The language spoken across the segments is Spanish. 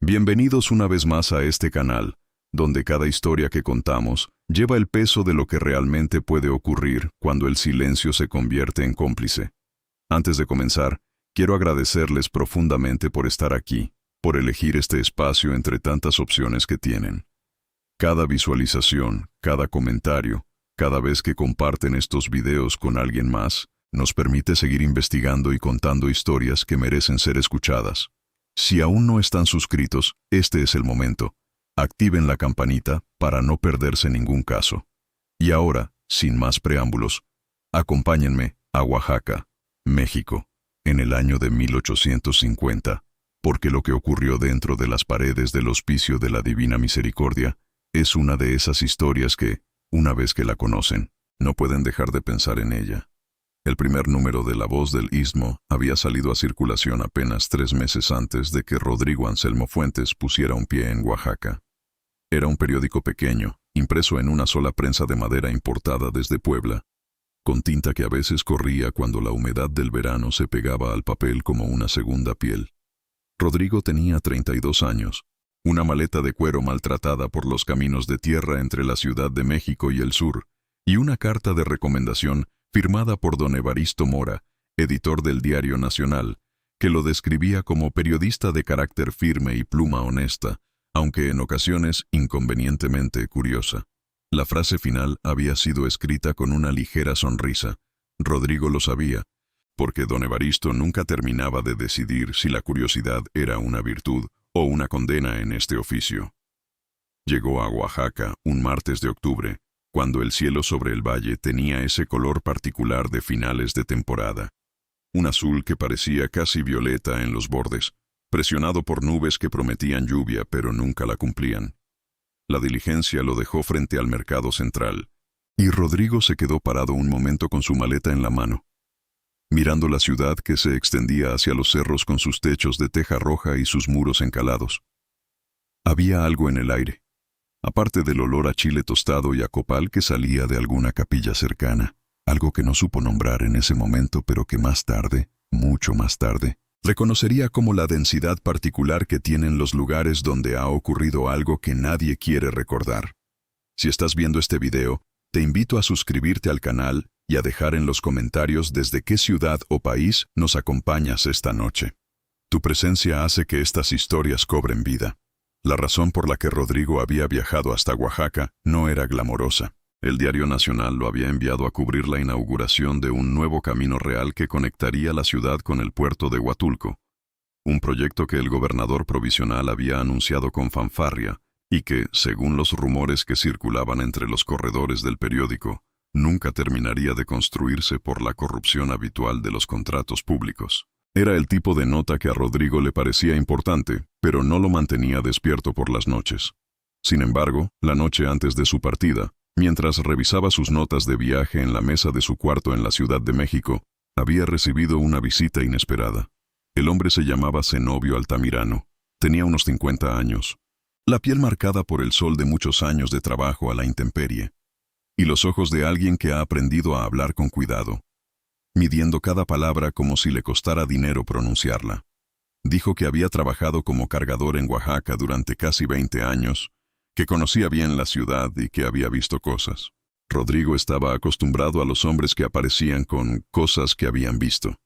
Bienvenidos una vez más a este canal, donde cada historia que contamos lleva el peso de lo que realmente puede ocurrir cuando el silencio se convierte en cómplice. Antes de comenzar, quiero agradecerles profundamente por estar aquí, por elegir este espacio entre tantas opciones que tienen. Cada visualización, cada comentario, cada vez que comparten estos videos con alguien más, nos permite seguir investigando y contando historias que merecen ser escuchadas. Si aún no están suscritos, este es el momento. Activen la campanita para no perderse ningún caso. Y ahora, sin más preámbulos, acompáñenme a Oaxaca, México, en el año de 1850, porque lo que ocurrió dentro de las paredes del Hospicio de la Divina Misericordia es una de esas historias que, una vez que la conocen, no pueden dejar de pensar en ella. El primer número de La Voz del Istmo había salido a circulación apenas 3 meses antes de que Rodrigo Anselmo Fuentes pusiera un pie en Oaxaca. Era un periódico pequeño, impreso en una sola prensa de madera importada desde Puebla, con tinta que a veces corría cuando la humedad del verano se pegaba al papel como una segunda piel. Rodrigo tenía 32 años, una maleta de cuero maltratada por los caminos de tierra entre la Ciudad de México y el sur, y una carta de recomendación firmada por don Evaristo Mora, editor del Diario Nacional, que lo describía como periodista de carácter firme y pluma honesta, aunque en ocasiones inconvenientemente curiosa. La frase final había sido escrita con una ligera sonrisa. Rodrigo lo sabía, porque don Evaristo nunca terminaba de decidir si la curiosidad era una virtud o una condena en este oficio. Llegó a Oaxaca un martes de octubre, cuando el cielo sobre el valle tenía ese color particular de finales de temporada. Un azul que parecía casi violeta en los bordes, presionado por nubes que prometían lluvia pero nunca la cumplían. La diligencia lo dejó frente al mercado central, y Rodrigo se quedó parado un momento con su maleta en la mano, mirando la ciudad que se extendía hacia los cerros con sus techos de teja roja y sus muros encalados. Había algo en el aire, aparte del olor a chile tostado y a copal que salía de alguna capilla cercana, algo que no supo nombrar en ese momento pero que más tarde, mucho más tarde, reconocería como la densidad particular que tienen los lugares donde ha ocurrido algo que nadie quiere recordar. Si estás viendo este video, te invito a suscribirte al canal y a dejar en los comentarios desde qué ciudad o país nos acompañas esta noche. Tu presencia hace que estas historias cobren vida. La razón por la que Rodrigo había viajado hasta Oaxaca no era glamorosa. El Diario Nacional lo había enviado a cubrir la inauguración de un nuevo camino real que conectaría la ciudad con el puerto de Huatulco, un proyecto que el gobernador provisional había anunciado con fanfarria y que, según los rumores que circulaban entre los corredores del periódico, nunca terminaría de construirse por la corrupción habitual de los contratos públicos. Era el tipo de nota que a Rodrigo le parecía importante, pero no lo mantenía despierto por las noches. Sin embargo, la noche antes de su partida, mientras revisaba sus notas de viaje en la mesa de su cuarto en la Ciudad de México, había recibido una visita inesperada. El hombre se llamaba Zenobio Altamirano. Tenía unos 50 años. La piel marcada por el sol de muchos años de trabajo a la intemperie, y los ojos de alguien que ha aprendido a hablar con cuidado, midiendo cada palabra como si le costara dinero pronunciarla. Dijo que había trabajado como cargador en Oaxaca durante casi 20 años, que conocía bien la ciudad y que había visto cosas. Rodrigo estaba acostumbrado a los hombres que aparecían con cosas que habían visto.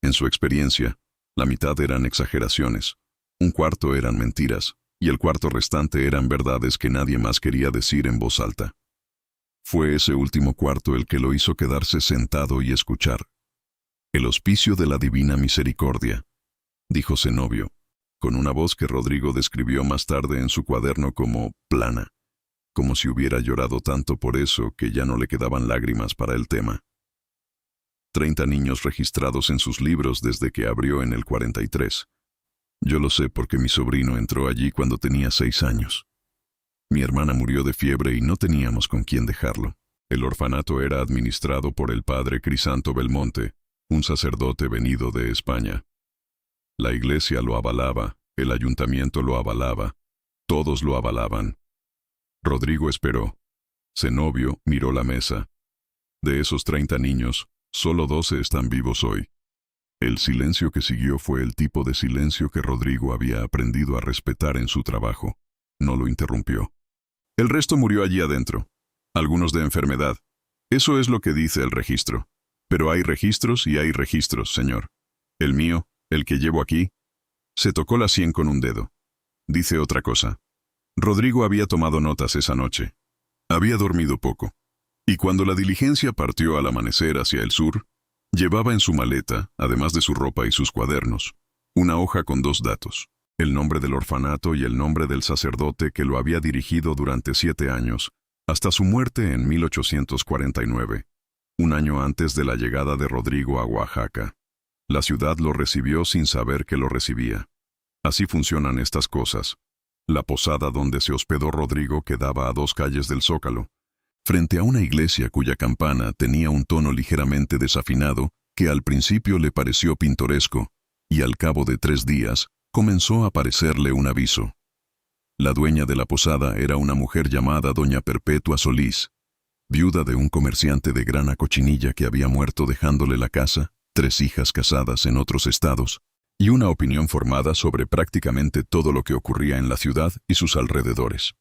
En su experiencia, la mitad eran exageraciones, un cuarto eran mentiras, y el cuarto restante eran verdades que nadie más quería decir en voz alta. Fue ese último cuarto el que lo hizo quedarse sentado y escuchar. «El Hospicio de la Divina Misericordia», dijo Zenobio, con una voz que Rodrigo describió más tarde en su cuaderno como plana, como si hubiera llorado tanto por eso que ya no le quedaban lágrimas para el tema. 30 niños registrados en sus libros desde que abrió en el 43. Yo lo sé porque mi sobrino entró allí cuando tenía 6 años. Mi hermana murió de fiebre y no teníamos con quién dejarlo. El orfanato era administrado por el padre Crisanto Belmonte, un sacerdote venido de España. La iglesia lo avalaba, el ayuntamiento lo avalaba, todos lo avalaban. Rodrigo esperó. Zenobio miró la mesa. De esos 30 niños, solo 12 están vivos hoy. El silencio que siguió fue el tipo de silencio que Rodrigo había aprendido a respetar en su trabajo. No lo interrumpió. El resto murió allí adentro. Algunos de enfermedad. Eso es lo que dice el registro. Pero hay registros y hay registros, señor. El mío, el que llevo aquí, se tocó la sien con un dedo. Dice otra cosa. Rodrigo había tomado notas esa noche. Había dormido poco. Y cuando la diligencia partió al amanecer hacia el sur, llevaba en su maleta, además de su ropa y sus cuadernos, una hoja con 2 datos. El nombre del orfanato y el nombre del sacerdote que lo había dirigido durante 7 años, hasta su muerte en 1849, un año antes de la llegada de Rodrigo a Oaxaca. La ciudad lo recibió sin saber que lo recibía. Así funcionan estas cosas. La posada donde se hospedó Rodrigo quedaba a 2 calles del Zócalo, frente a una iglesia cuya campana tenía un tono ligeramente desafinado que al principio le pareció pintoresco, y al cabo de 3 días comenzó a parecerle un aviso. La dueña de la posada era una mujer llamada Doña Perpetua Solís, viuda de un comerciante de grana cochinilla que había muerto dejándole la casa, 3 hijas casadas en otros estados, y una opinión formada sobre prácticamente todo lo que ocurría en la ciudad y sus alrededores.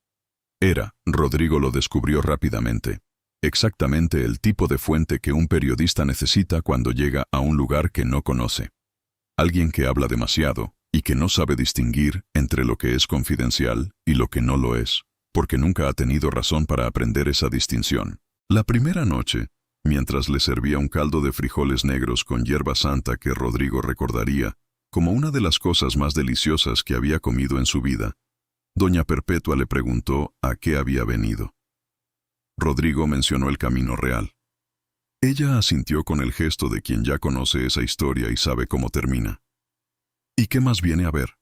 Era, Rodrigo lo descubrió rápidamente, exactamente el tipo de fuente que un periodista necesita cuando llega a un lugar que no conoce. Alguien que habla demasiado y que no sabe distinguir entre lo que es confidencial y lo que no lo es, porque nunca ha tenido razón para aprender esa distinción. La primera noche, mientras le servía un caldo de frijoles negros con hierba santa que Rodrigo recordaría como una de las cosas más deliciosas que había comido en su vida, Doña Perpetua le preguntó a qué había venido. Rodrigo mencionó el camino real. Ella asintió con el gesto de quien ya conoce esa historia y sabe cómo termina. ¿Y qué más viene a ver?,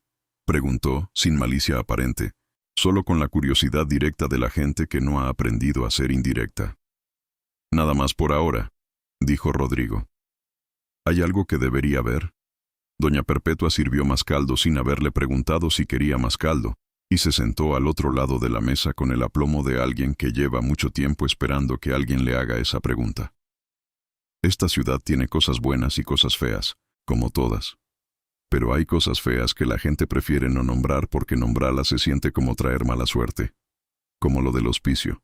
preguntó, sin malicia aparente, solo con la curiosidad directa de la gente que no ha aprendido a ser indirecta. Nada más por ahora, dijo Rodrigo. ¿Hay algo que debería ver? Doña Perpetua sirvió más caldo sin haberle preguntado si quería más caldo, y se sentó al otro lado de la mesa con el aplomo de alguien que lleva mucho tiempo esperando que alguien le haga esa pregunta. Esta ciudad tiene cosas buenas y cosas feas, como todas. Pero hay cosas feas que la gente prefiere no nombrar porque nombrarlas se siente como traer mala suerte. Como lo del hospicio.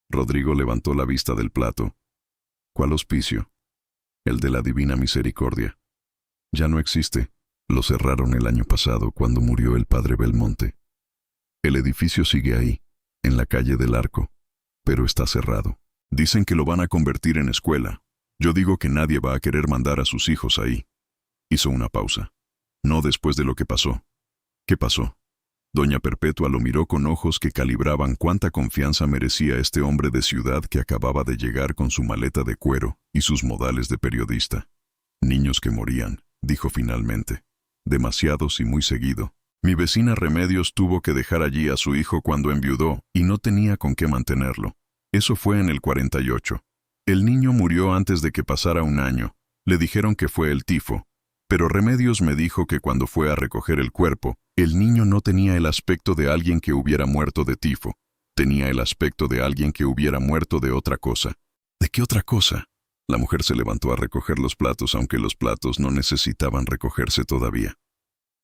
Rodrigo levantó la vista del plato. ¿Cuál hospicio? El de la Divina Misericordia. Ya no existe. Lo cerraron el año pasado cuando murió el padre Belmonte. El edificio sigue ahí, en la calle del Arco, pero está cerrado. Dicen que lo van a convertir en escuela. Yo digo que nadie va a querer mandar a sus hijos ahí. Hizo una pausa. No después de lo que pasó. ¿Qué pasó? Doña Perpetua lo miró con ojos que calibraban cuánta confianza merecía este hombre de ciudad que acababa de llegar con su maleta de cuero y sus modales de periodista. Niños que morían, dijo finalmente. Demasiados y muy seguido. Mi vecina Remedios tuvo que dejar allí a su hijo cuando enviudó y no tenía con qué mantenerlo. Eso fue en el 48. El niño murió antes de que pasara un año. Le dijeron que fue el tifo. Pero Remedios me dijo que cuando fue a recoger el cuerpo, el niño no tenía el aspecto de alguien que hubiera muerto de tifo. Tenía el aspecto de alguien que hubiera muerto de otra cosa. ¿De qué otra cosa? La mujer se levantó a recoger los platos, aunque los platos no necesitaban recogerse todavía.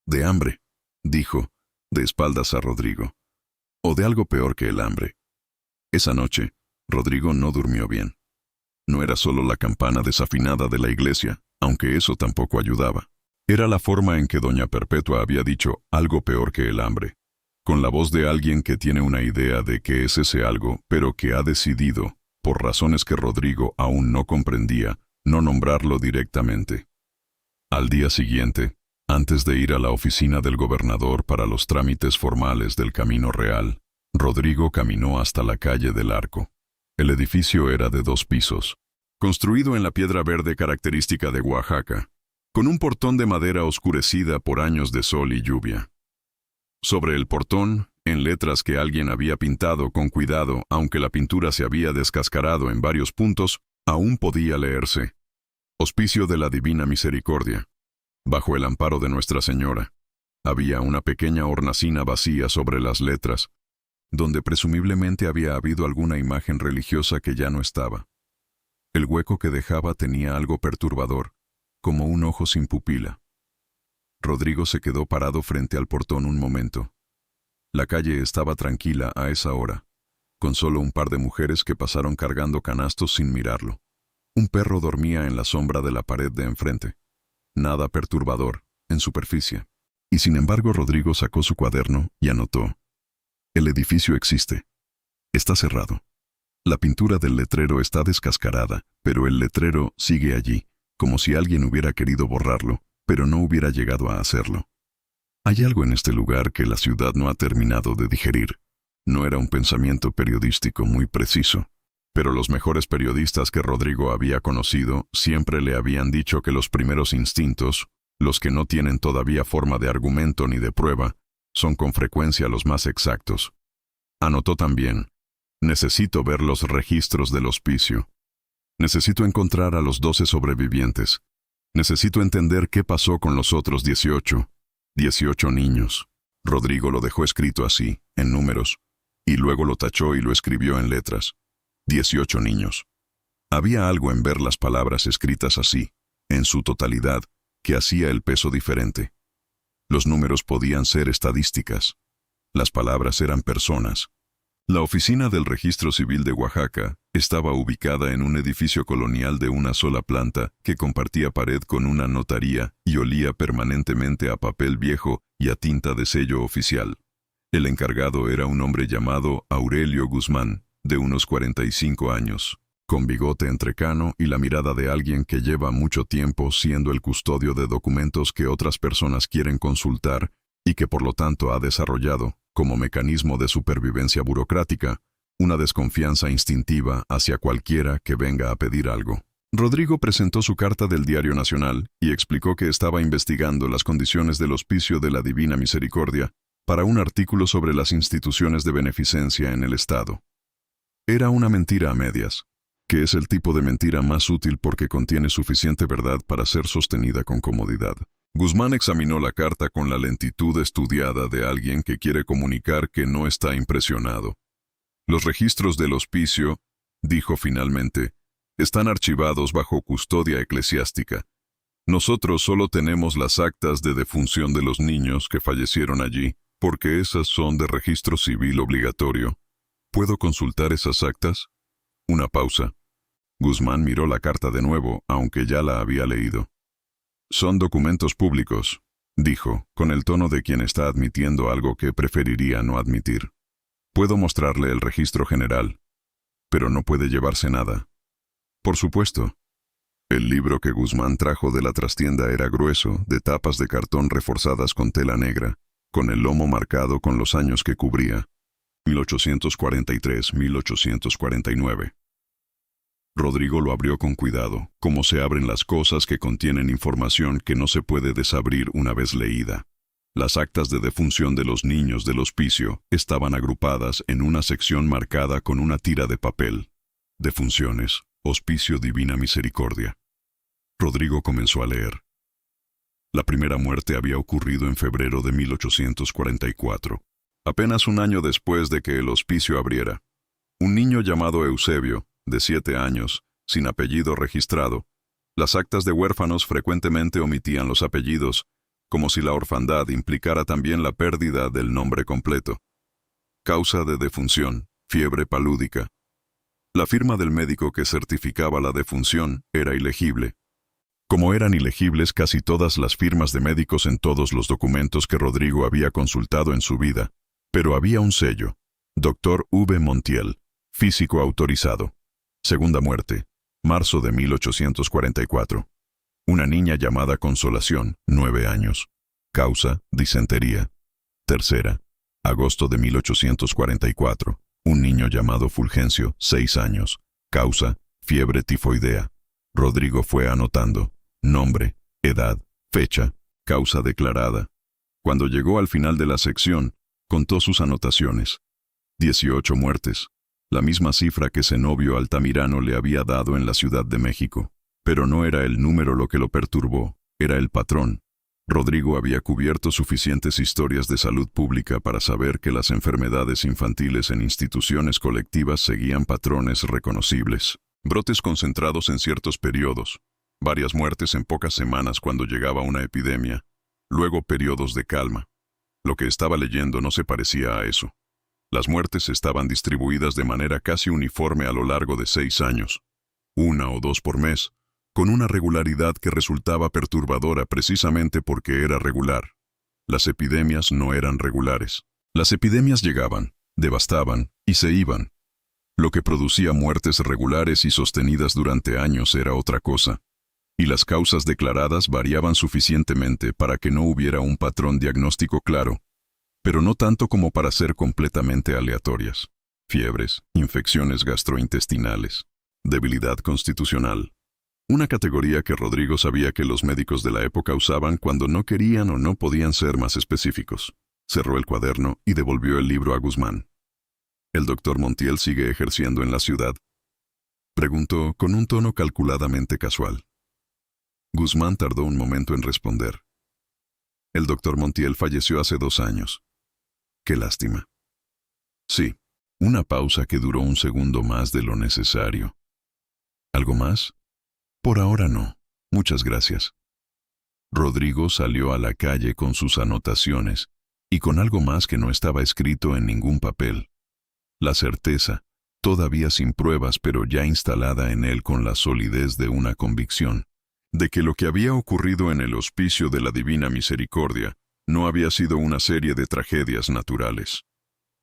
De hambre, dijo, de espaldas a Rodrigo. O de algo peor que el hambre. Esa noche, Rodrigo no durmió bien. No era solo la campana desafinada de la iglesia, aunque eso tampoco ayudaba. Era la forma en que Doña Perpetua había dicho algo peor que el hambre, con la voz de alguien que tiene una idea de qué es ese algo, pero que ha decidido, por razones que Rodrigo aún no comprendía, no nombrarlo directamente. Al día siguiente, antes de ir a la oficina del gobernador para los trámites formales del Camino Real, Rodrigo caminó hasta la calle del Arco. El edificio era de 2 pisos, construido en la piedra verde característica de Oaxaca, con un portón de madera oscurecida por años de sol y lluvia. Sobre el portón, en letras que alguien había pintado con cuidado, aunque la pintura se había descascarado en varios puntos, aún podía leerse: Hospicio de la Divina Misericordia. Bajo el amparo de Nuestra Señora. Había una pequeña hornacina vacía sobre las letras, donde presumiblemente había habido alguna imagen religiosa que ya no estaba. El hueco que dejaba tenía algo perturbador, como un ojo sin pupila. Rodrigo se quedó parado frente al portón un momento. La calle estaba tranquila a esa hora, con solo un par de mujeres que pasaron cargando canastos sin mirarlo. Un perro dormía en la sombra de la pared de enfrente. Nada perturbador, en superficie. Y sin embargo Rodrigo sacó su cuaderno y anotó: el edificio existe. Está cerrado. La pintura del letrero está descascarada, pero el letrero sigue allí, como si alguien hubiera querido borrarlo, pero no hubiera llegado a hacerlo. Hay algo en este lugar que la ciudad no ha terminado de digerir. No era un pensamiento periodístico muy preciso, pero los mejores periodistas que Rodrigo había conocido siempre le habían dicho que los primeros instintos, los que no tienen todavía forma de argumento ni de prueba, son con frecuencia los más exactos. Anotó también: necesito ver los registros del hospicio. Necesito encontrar a los 12 sobrevivientes. Necesito entender qué pasó con los otros 18 niños. Rodrigo lo dejó escrito así, en números, y luego lo tachó y lo escribió en letras. 18 niños. Había algo en ver las palabras escritas así, en su totalidad, que hacía el peso diferente. Los números podían ser estadísticas. Las palabras eran personas. La oficina del Registro Civil de Oaxaca estaba ubicada en un edificio colonial de una sola planta que compartía pared con una notaría y olía permanentemente a papel viejo y a tinta de sello oficial. El encargado era un hombre llamado Aurelio Guzmán, de unos 45 años, con bigote entrecano y la mirada de alguien que lleva mucho tiempo siendo el custodio de documentos que otras personas quieren consultar y que por lo tanto ha desarrollado, como mecanismo de supervivencia burocrática, una desconfianza instintiva hacia cualquiera que venga a pedir algo. Rodrigo presentó su carta del Diario Nacional y explicó que estaba investigando las condiciones del Hospicio de la Divina Misericordia para un artículo sobre las instituciones de beneficencia en el Estado. Era una mentira a medias, que es el tipo de mentira más útil porque contiene suficiente verdad para ser sostenida con comodidad. Guzmán examinó la carta con la lentitud estudiada de alguien que quiere comunicar que no está impresionado. Los registros del hospicio, dijo finalmente, están archivados bajo custodia eclesiástica. Nosotros solo tenemos las actas de defunción de los niños que fallecieron allí, porque esas son de registro civil obligatorio. ¿Puedo consultar esas actas? Una pausa. Guzmán miró la carta de nuevo, aunque ya la había leído. Son documentos públicos, dijo, con el tono de quien está admitiendo algo que preferiría no admitir. Puedo mostrarle el registro general, pero no puede llevarse nada. Por supuesto. El libro que Guzmán trajo de la trastienda era grueso, de tapas de cartón reforzadas con tela negra, con el lomo marcado con los años que cubría. 1843-1849. Rodrigo lo abrió con cuidado, como se abren las cosas que contienen información que no se puede desabrir una vez leída. Las actas de defunción de los niños del hospicio estaban agrupadas en una sección marcada con una tira de papel. Defunciones, Hospicio Divina Misericordia. Rodrigo comenzó a leer. La primera muerte había ocurrido en febrero de 1844, apenas un año después de que el hospicio abriera. Un niño llamado Eusebio, de 7 años, sin apellido registrado. Las actas de huérfanos frecuentemente omitían los apellidos, como si la orfandad implicara también la pérdida del nombre completo. Causa de defunción, fiebre palúdica. La firma del médico que certificaba la defunción era ilegible. Como eran ilegibles casi todas las firmas de médicos en todos los documentos que Rodrigo había consultado en su vida, pero había un sello. Dr. V. Montiel, físico autorizado. Segunda muerte, marzo de 1844. Una niña llamada Consolación, 9 años. Causa, disentería. Tercera, agosto de 1844. Un niño llamado Fulgencio, 6 años. Causa, fiebre tifoidea. Rodrigo fue anotando. Nombre, edad, fecha, causa declarada. Cuando llegó al final de la sección, contó sus anotaciones. 18 muertes. La misma cifra que Zenobio Altamirano le había dado en la Ciudad de México. Pero no era el número lo que lo perturbó, era el patrón. Rodrigo había cubierto suficientes historias de salud pública para saber que las enfermedades infantiles en instituciones colectivas seguían patrones reconocibles. Brotes concentrados en ciertos periodos. varias muertes en pocas semanas cuando llegaba una epidemia, luego periodos de calma. Lo que estaba leyendo no se parecía a eso. Las muertes estaban distribuidas de manera casi uniforme a lo largo de 6 años, 1 o 2 por mes, con una regularidad que resultaba perturbadora precisamente porque era regular. Las epidemias no eran regulares. Las epidemias llegaban, devastaban y se iban. Lo que producía muertes regulares y sostenidas durante años era otra cosa, y las causas declaradas variaban suficientemente para que no hubiera un patrón diagnóstico claro, pero no tanto como para ser completamente aleatorias. Fiebres, infecciones gastrointestinales, debilidad constitucional. Una categoría que Rodrigo sabía que los médicos de la época usaban cuando no querían o no podían ser más específicos. Cerró el cuaderno y devolvió el libro a Guzmán. ¿El doctor Montiel sigue ejerciendo en la ciudad?, preguntó con un tono calculadamente casual. Guzmán tardó un momento en responder. El doctor Montiel falleció hace 2 años. Qué lástima. Sí, una pausa que duró un segundo más de lo necesario. ¿Algo más? Por ahora no. Muchas gracias. Rodrigo salió a la calle con sus anotaciones y con algo más que no estaba escrito en ningún papel. La certeza, todavía sin pruebas pero ya instalada en él con la solidez de una convicción, de que lo que había ocurrido en el Hospicio de la Divina Misericordia no había sido una serie de tragedias naturales.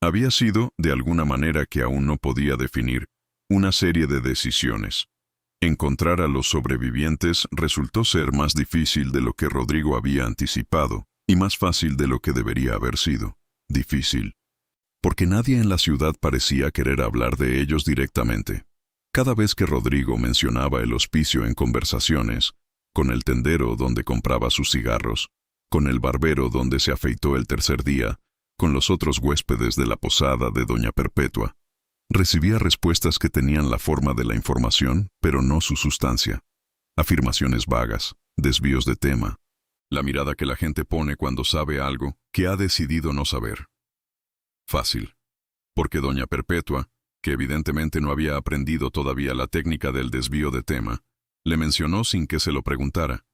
Había sido, de alguna manera que aún no podía definir, una serie de decisiones. Encontrar a los sobrevivientes resultó ser más difícil de lo que Rodrigo había anticipado, y más fácil de lo que debería haber sido. Difícil. Porque nadie en la ciudad parecía querer hablar de ellos directamente. Cada vez que Rodrigo mencionaba el hospicio en conversaciones, con el tendero donde compraba sus cigarros, con el barbero donde se afeitó el tercer día, con los otros huéspedes de la posada de Doña Perpetua, recibía respuestas que tenían la forma de la información, pero no su sustancia. Afirmaciones vagas, desvíos de tema, la mirada que la gente pone cuando sabe algo que ha decidido no saber. Fácil. Porque Doña Perpetua, que evidentemente no había aprendido todavía la técnica del desvío de tema, le mencionó sin que se lo preguntara,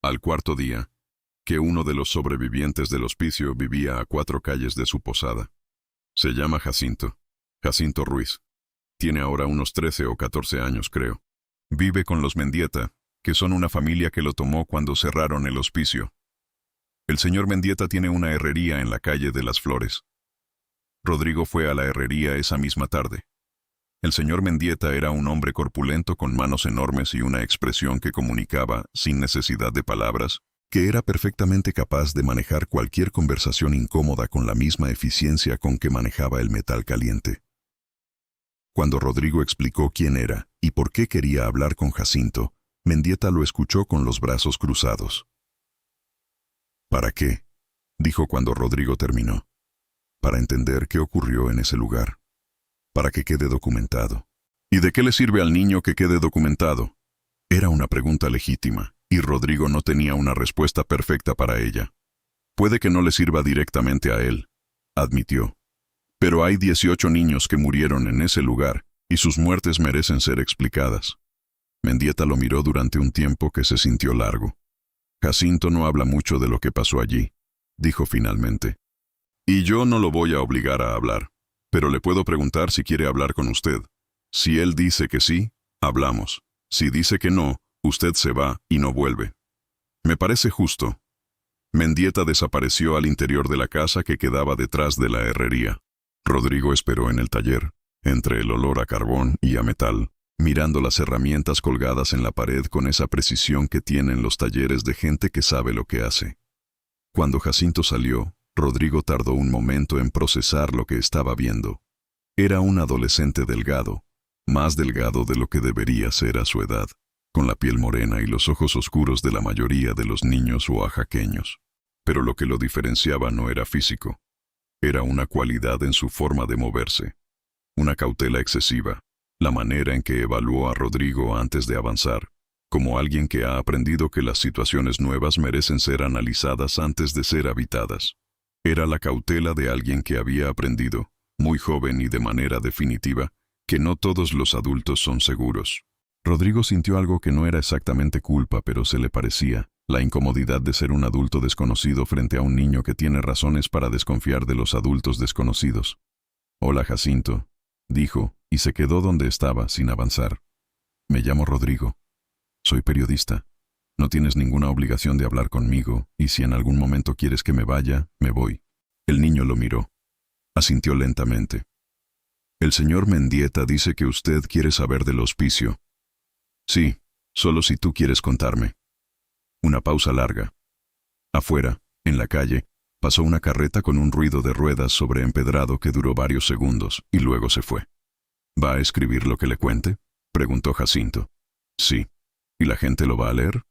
al cuarto día, que uno de los sobrevivientes del hospicio vivía a 4 calles de su posada. Se llama Jacinto Ruiz. Tiene ahora unos 13 o 14 años, creo. Vive con los Mendieta, que son una familia que lo tomó cuando cerraron el hospicio. El señor Mendieta tiene una herrería en la calle de las Flores. Rodrigo fue a la herrería esa misma tarde. El señor Mendieta era un hombre corpulento con manos enormes y una expresión que comunicaba, sin necesidad de palabras, que era perfectamente capaz de manejar cualquier conversación incómoda con la misma eficiencia con que manejaba el metal caliente. Cuando Rodrigo explicó quién era y por qué quería hablar con Jacinto, Mendieta lo escuchó con los brazos cruzados. ¿Para qué?, dijo cuando Rodrigo terminó. Para entender qué ocurrió en ese lugar. Para que quede documentado. ¿Y de qué le sirve al niño que quede documentado? Era una pregunta legítima, y Rodrigo no tenía una respuesta perfecta para ella. Puede que no le sirva directamente a él, admitió. Pero hay 18 niños que murieron en ese lugar, y sus muertes merecen ser explicadas. Mendieta lo miró durante un tiempo que se sintió largo. Jacinto no habla mucho de lo que pasó allí, dijo finalmente. Y yo no lo voy a obligar a hablar, pero le puedo preguntar si quiere hablar con usted. Si él dice que sí, hablamos. Si dice que no, usted se va y no vuelve. Me parece justo. Mendieta desapareció al interior de la casa que quedaba detrás de la herrería. Rodrigo esperó en el taller, entre el olor a carbón y a metal, mirando las herramientas colgadas en la pared con esa precisión que tienen los talleres de gente que sabe lo que hace. Cuando Jacinto salió, Rodrigo tardó un momento en procesar lo que estaba viendo. Era un adolescente delgado, más delgado de lo que debería ser a su edad, con la piel morena y los ojos oscuros de la mayoría de los niños oaxaqueños. Pero lo que lo diferenciaba no era físico. Era una cualidad en su forma de moverse, una cautela excesiva, la manera en que evaluó a Rodrigo antes de avanzar, como alguien que ha aprendido que las situaciones nuevas merecen ser analizadas antes de ser habitadas. Era la cautela de alguien que había aprendido, muy joven y de manera definitiva, que no todos los adultos son seguros. Rodrigo sintió algo que no era exactamente culpa, pero se le parecía, la incomodidad de ser un adulto desconocido frente a un niño que tiene razones para desconfiar de los adultos desconocidos. «Hola, Jacinto», dijo, y se quedó donde estaba, sin avanzar. «Me llamo Rodrigo. Soy periodista. No tienes ninguna obligación de hablar conmigo, y si en algún momento quieres que me vaya, me voy». El niño lo miró. Asintió lentamente. «El señor Mendieta dice que usted quiere saber del hospicio». «Sí, solo si tú quieres contarme». Una pausa larga. Afuera, en la calle, pasó una carreta con un ruido de ruedas sobre empedrado que duró varios segundos, y luego se fue. «¿Va a escribir lo que le cuente?», preguntó Jacinto. «Sí. ¿Y la gente lo va a leer?».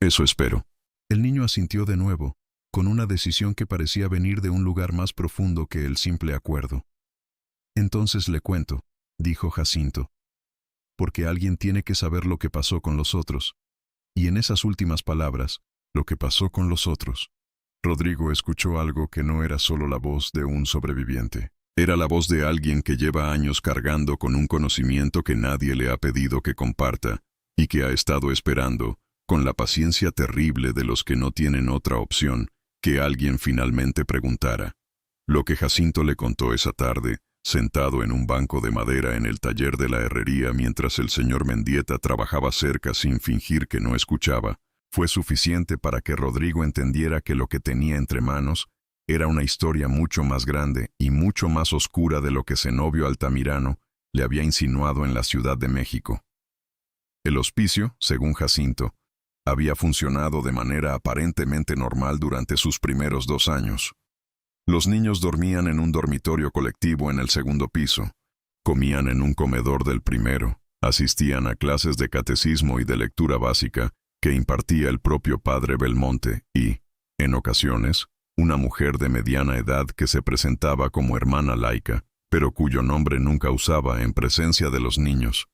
«Eso espero». El niño asintió de nuevo, con una decisión que parecía venir de un lugar más profundo que el simple acuerdo. «Entonces le cuento», dijo Jacinto. «Porque alguien tiene que saber lo que pasó con los otros». Y en esas últimas palabras, lo que pasó con los otros, Rodrigo escuchó algo que no era solo la voz de un sobreviviente. Era la voz de alguien que lleva años cargando con un conocimiento que nadie le ha pedido que comparta, y que ha estado esperando, con la paciencia terrible de los que no tienen otra opción, que alguien finalmente preguntara. Lo que Jacinto le contó esa tarde, sentado en un banco de madera en el taller de la herrería mientras el señor Mendieta trabajaba cerca sin fingir que no escuchaba, fue suficiente para que Rodrigo entendiera que lo que tenía entre manos era una historia mucho más grande y mucho más oscura de lo que Zenobio Altamirano le había insinuado en la Ciudad de México. El hospicio, según Jacinto, había funcionado de manera aparentemente normal durante sus primeros 2 años. Los niños dormían en un dormitorio colectivo en el segundo piso, comían en un comedor del primero, asistían a clases de catecismo y de lectura básica que impartía el propio padre Belmonte y, en ocasiones, una mujer de mediana edad que se presentaba como hermana laica, pero cuyo nombre nunca usaba en presencia de los niños.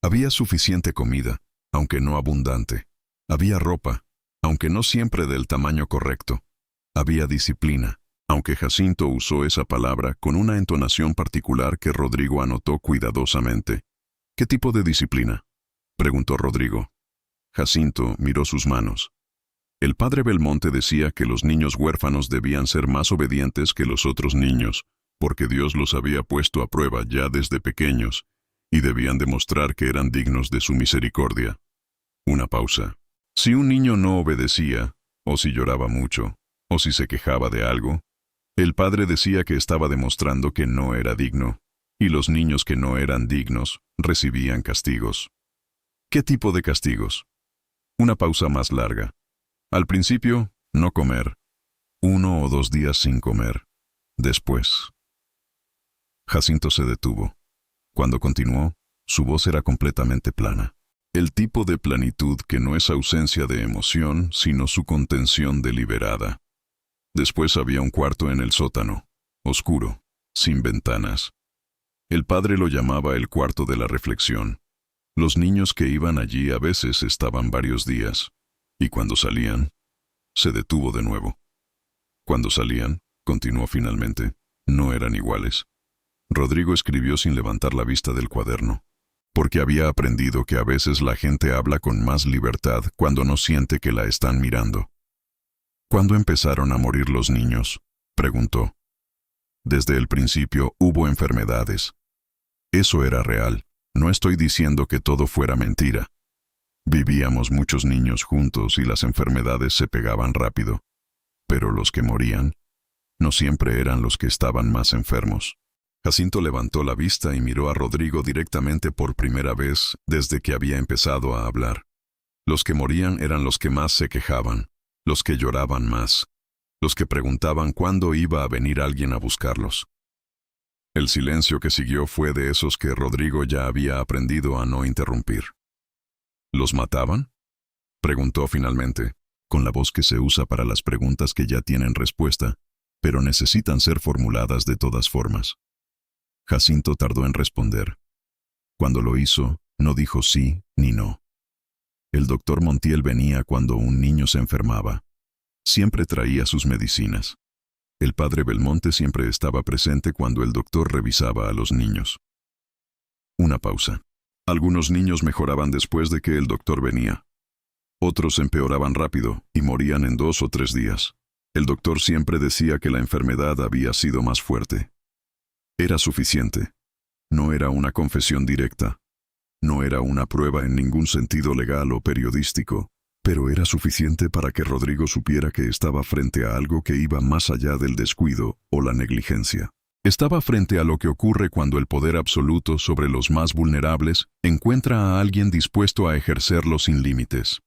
Había suficiente comida, aunque no abundante. Había ropa, aunque no siempre del tamaño correcto. Había disciplina, aunque Jacinto usó esa palabra con una entonación particular que Rodrigo anotó cuidadosamente. «¿Qué tipo de disciplina?», preguntó Rodrigo. Jacinto miró sus manos. El padre Belmonte decía que los niños huérfanos debían ser más obedientes que los otros niños, porque Dios los había puesto a prueba ya desde pequeños, y debían demostrar que eran dignos de su misericordia. Una pausa. Si un niño no obedecía, o si lloraba mucho, o si se quejaba de algo, el padre decía que estaba demostrando que no era digno, y los niños que no eran dignos recibían castigos. ¿Qué tipo de castigos? Una pausa más larga. Al principio, no comer. 1 o 2 días sin comer. Después. Jacinto se detuvo. Cuando continuó, su voz era completamente plana. El tipo de planitud que no es ausencia de emoción, sino su contención deliberada. Después había un cuarto en el sótano, oscuro, sin ventanas. El padre lo llamaba el cuarto de la reflexión. Los niños que iban allí a veces estaban varios días, y cuando salían, se detuvo de nuevo. Cuando salían, continuó finalmente, no eran iguales. Rodrigo escribió sin levantar la vista del cuaderno, porque había aprendido que a veces la gente habla con más libertad cuando no siente que la están mirando. ¿Cuándo empezaron a morir los niños?, preguntó. Desde el principio hubo enfermedades. Eso era real. No estoy diciendo que todo fuera mentira. Vivíamos muchos niños juntos y las enfermedades se pegaban rápido. Pero los que morían, no siempre eran los que estaban más enfermos. Jacinto levantó la vista y miró a Rodrigo directamente por primera vez desde que había empezado a hablar. Los que morían eran los que más se quejaban, los que lloraban más, los que preguntaban cuándo iba a venir alguien a buscarlos. El silencio que siguió fue de esos que Rodrigo ya había aprendido a no interrumpir. ¿Los mataban?, preguntó finalmente, con la voz que se usa para las preguntas que ya tienen respuesta, pero necesitan ser formuladas de todas formas. Jacinto tardó en responder. Cuando lo hizo, no dijo sí ni no. El doctor Montiel venía cuando un niño se enfermaba. Siempre traía sus medicinas. El padre Belmonte siempre estaba presente cuando el doctor revisaba a los niños. Una pausa. Algunos niños mejoraban después de que el doctor venía. Otros empeoraban rápido y morían en 2 o 3 días. El doctor siempre decía que la enfermedad había sido más fuerte. Era suficiente. No era una confesión directa. No era una prueba en ningún sentido legal o periodístico, pero era suficiente para que Rodrigo supiera que estaba frente a algo que iba más allá del descuido o la negligencia. Estaba frente a lo que ocurre cuando el poder absoluto sobre los más vulnerables encuentra a alguien dispuesto a ejercerlo sin límites.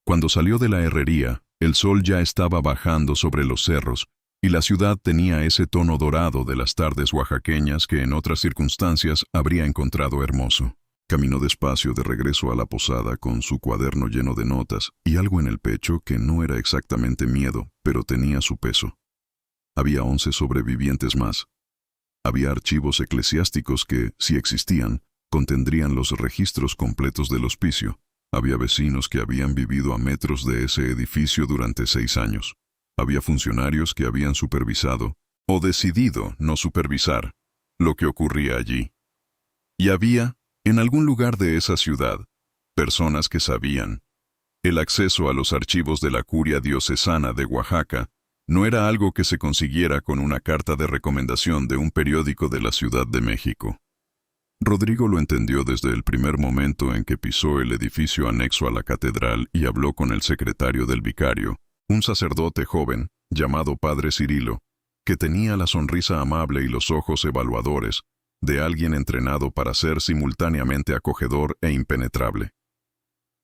Cuando salió de la herrería, el sol ya estaba bajando sobre los cerros, y la ciudad tenía ese tono dorado de las tardes oaxaqueñas que en otras circunstancias habría encontrado hermoso. Caminó despacio de regreso a la posada con su cuaderno lleno de notas y algo en el pecho que no era exactamente miedo, pero tenía su peso. Había 11 sobrevivientes más. Había archivos eclesiásticos que, si existían, contendrían los registros completos del hospicio. Había vecinos que habían vivido a metros de ese edificio durante 6 años. Había funcionarios que habían supervisado, o decidido no supervisar, lo que ocurría allí. Y había, en algún lugar de esa ciudad, personas que sabían. El acceso a los archivos de la Curia Diocesana de Oaxaca no era algo que se consiguiera con una carta de recomendación de un periódico de la Ciudad de México. Rodrigo lo entendió desde el primer momento en que pisó el edificio anexo a la catedral y habló con el secretario del vicario, un sacerdote joven, llamado Padre Cirilo, que tenía la sonrisa amable y los ojos evaluadores de alguien entrenado para ser simultáneamente acogedor e impenetrable.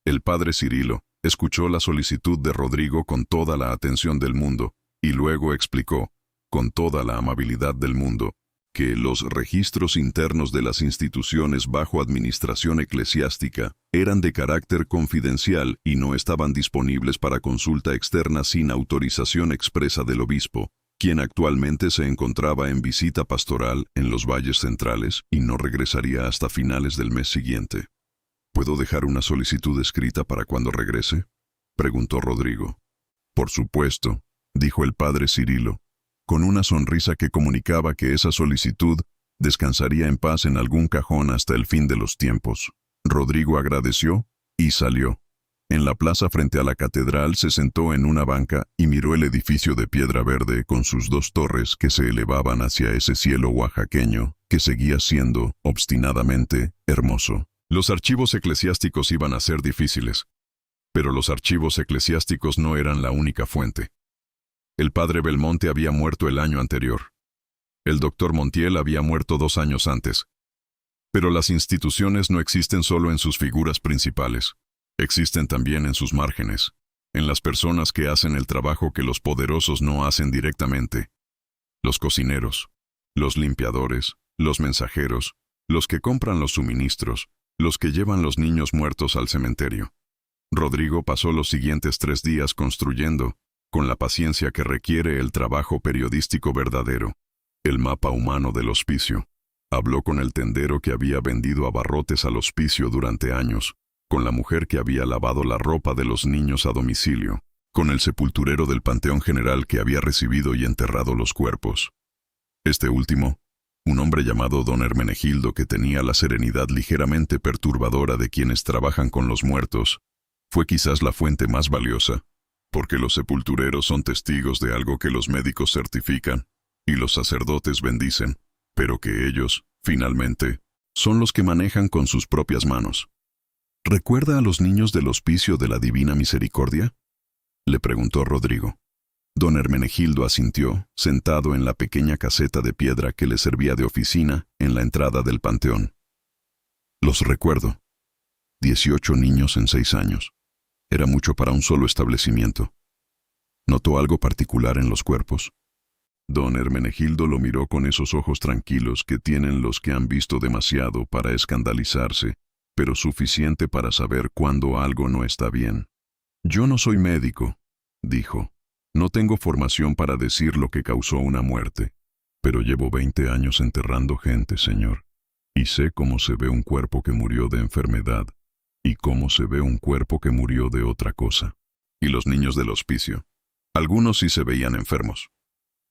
El Padre Cirilo escuchó la solicitud de Rodrigo con toda la atención del mundo y luego explicó, con toda la amabilidad del mundo, que los registros internos de las instituciones bajo administración eclesiástica eran de carácter confidencial y no estaban disponibles para consulta externa sin autorización expresa del obispo, quien actualmente se encontraba en visita pastoral en los valles centrales y no regresaría hasta finales del mes siguiente. ¿Puedo dejar una solicitud escrita para cuando regrese?, preguntó Rodrigo. Por supuesto, dijo el Padre Cirilo, con una sonrisa que comunicaba que esa solicitud descansaría en paz en algún cajón hasta el fin de los tiempos. Rodrigo agradeció y salió. En la plaza frente a la catedral se sentó en una banca y miró el edificio de piedra verde con sus 2 torres que se elevaban hacia ese cielo oaxaqueño que seguía siendo, obstinadamente, hermoso. Los archivos eclesiásticos iban a ser difíciles, pero los archivos eclesiásticos no eran la única fuente. El padre Belmonte había muerto el año anterior. El doctor Montiel había muerto 2 años antes. Pero las instituciones no existen solo en sus figuras principales. Existen también en sus márgenes, en las personas que hacen el trabajo que los poderosos no hacen directamente. Los cocineros, los limpiadores, los mensajeros, los que compran los suministros, los que llevan los niños muertos al cementerio. Rodrigo pasó los siguientes 3 días construyendo, con la paciencia que requiere el trabajo periodístico verdadero, el mapa humano del hospicio. Habló con el tendero que había vendido abarrotes al hospicio durante años, con la mujer que había lavado la ropa de los niños a domicilio, con el sepulturero del Panteón General que había recibido y enterrado los cuerpos. Este último, un hombre llamado don Hermenegildo que tenía la serenidad ligeramente perturbadora de quienes trabajan con los muertos, fue quizás la fuente más valiosa, porque los sepultureros son testigos de algo que los médicos certifican y los sacerdotes bendicen, pero que ellos, finalmente, son los que manejan con sus propias manos. ¿Recuerda a los niños del Hospicio de la Divina Misericordia?, le preguntó Rodrigo. Don Hermenegildo asintió, sentado en la pequeña caseta de piedra que le servía de oficina en la entrada del panteón. Los recuerdo. 18 niños en 6 años. Era mucho para un solo establecimiento. ¿Notó algo particular en los cuerpos? Don Hermenegildo lo miró con esos ojos tranquilos que tienen los que han visto demasiado para escandalizarse, pero suficiente para saber cuando algo no está bien. Yo no soy médico, dijo. No tengo formación para decir lo que causó una muerte, pero llevo 20 años enterrando gente, señor, y sé cómo se ve un cuerpo que murió de enfermedad y cómo se ve un cuerpo que murió de otra cosa. Y los niños del hospicio. Algunos sí se veían enfermos.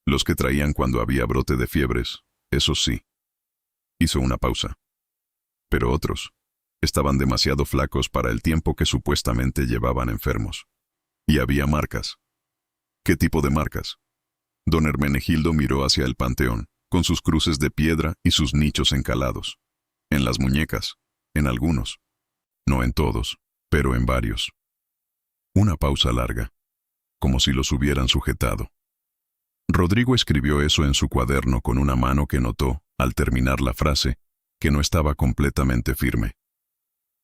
Los que traían cuando había brote de fiebres, esos sí. Hizo una pausa. Pero otros, Estaban demasiado flacos para el tiempo que supuestamente llevaban enfermos. Y había marcas. ¿Qué tipo de marcas? Don Hermenegildo miró hacia el panteón, con sus cruces de piedra y sus nichos encalados. En las muñecas, en algunos. No en todos, pero en varios. Una pausa larga, como si los hubieran sujetado. Rodrigo escribió eso en su cuaderno con una mano que notó, al terminar la frase, que no estaba completamente firme.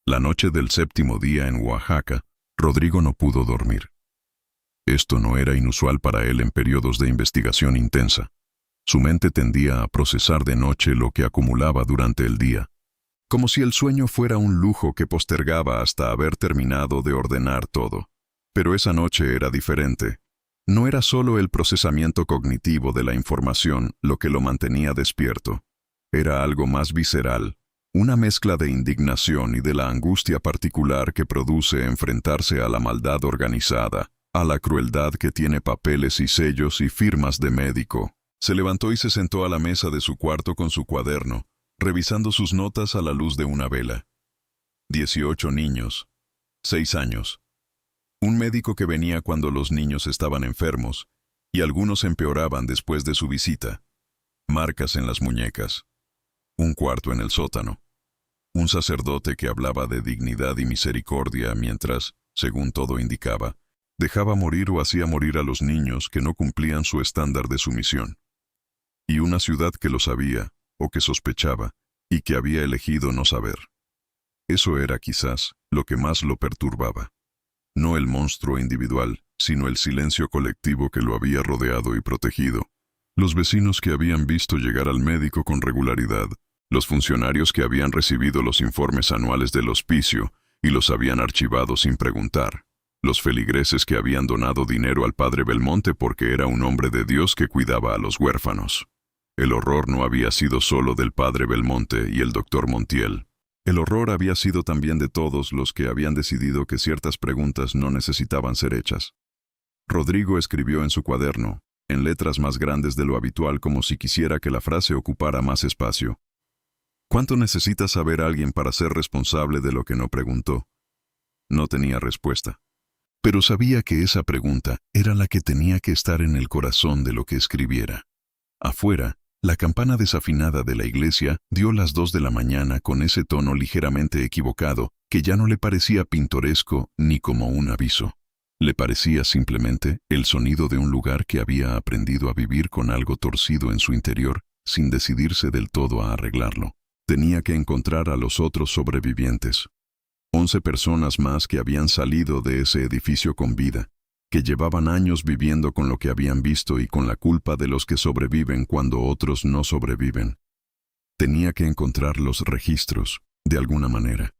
La noche del 7º día en Oaxaca, Rodrigo no pudo dormir. Esto no era inusual para él en periodos de investigación intensa. Su mente tendía a procesar de noche lo que acumulaba durante el día, como si el sueño fuera un lujo que postergaba hasta haber terminado de ordenar todo. Pero esa noche era diferente. No era solo el procesamiento cognitivo de la información lo que lo mantenía despierto. Era algo más visceral, una mezcla de indignación y de la angustia particular que produce enfrentarse a la maldad organizada, a la crueldad que tiene papeles y sellos y firmas de médico. Se levantó y se sentó a la mesa de su cuarto con su cuaderno, revisando sus notas a la luz de una vela. 18 niños. 6 años. Un médico que venía cuando los niños estaban enfermos, y algunos empeoraban después de su visita. Marcas en las muñecas. Un cuarto en el sótano. Un sacerdote que hablaba de dignidad y misericordia mientras, según todo indicaba, dejaba morir o hacía morir a los niños que no cumplían su estándar de sumisión. Y una ciudad que lo sabía, o que sospechaba, y que había elegido no saber. Eso era quizás lo que más lo perturbaba. No el monstruo individual, sino el silencio colectivo que lo había rodeado y protegido. Los vecinos que habían visto llegar al médico con regularidad, los funcionarios que habían recibido los informes anuales del hospicio y los habían archivado sin preguntar. Los feligreses que habían donado dinero al padre Belmonte porque era un hombre de Dios que cuidaba a los huérfanos. El horror no había sido solo del padre Belmonte y el doctor Montiel. El horror había sido también de todos los que habían decidido que ciertas preguntas no necesitaban ser hechas. Rodrigo escribió en su cuaderno, en letras más grandes de lo habitual como si quisiera que la frase ocupara más espacio. ¿Cuánto necesita saber alguien para ser responsable de lo que no preguntó? No tenía respuesta. Pero sabía que esa pregunta era la que tenía que estar en el corazón de lo que escribiera. Afuera, la campana desafinada de la iglesia dio las 2 de la mañana con ese tono ligeramente equivocado que ya no le parecía pintoresco ni como un aviso. Le parecía simplemente el sonido de un lugar que había aprendido a vivir con algo torcido en su interior, sin decidirse del todo a arreglarlo. Tenía que encontrar a los otros sobrevivientes. 11 personas más que habían salido de ese edificio con vida, que llevaban años viviendo con lo que habían visto y con la culpa de los que sobreviven cuando otros no sobreviven. Tenía que encontrar los registros, de alguna manera.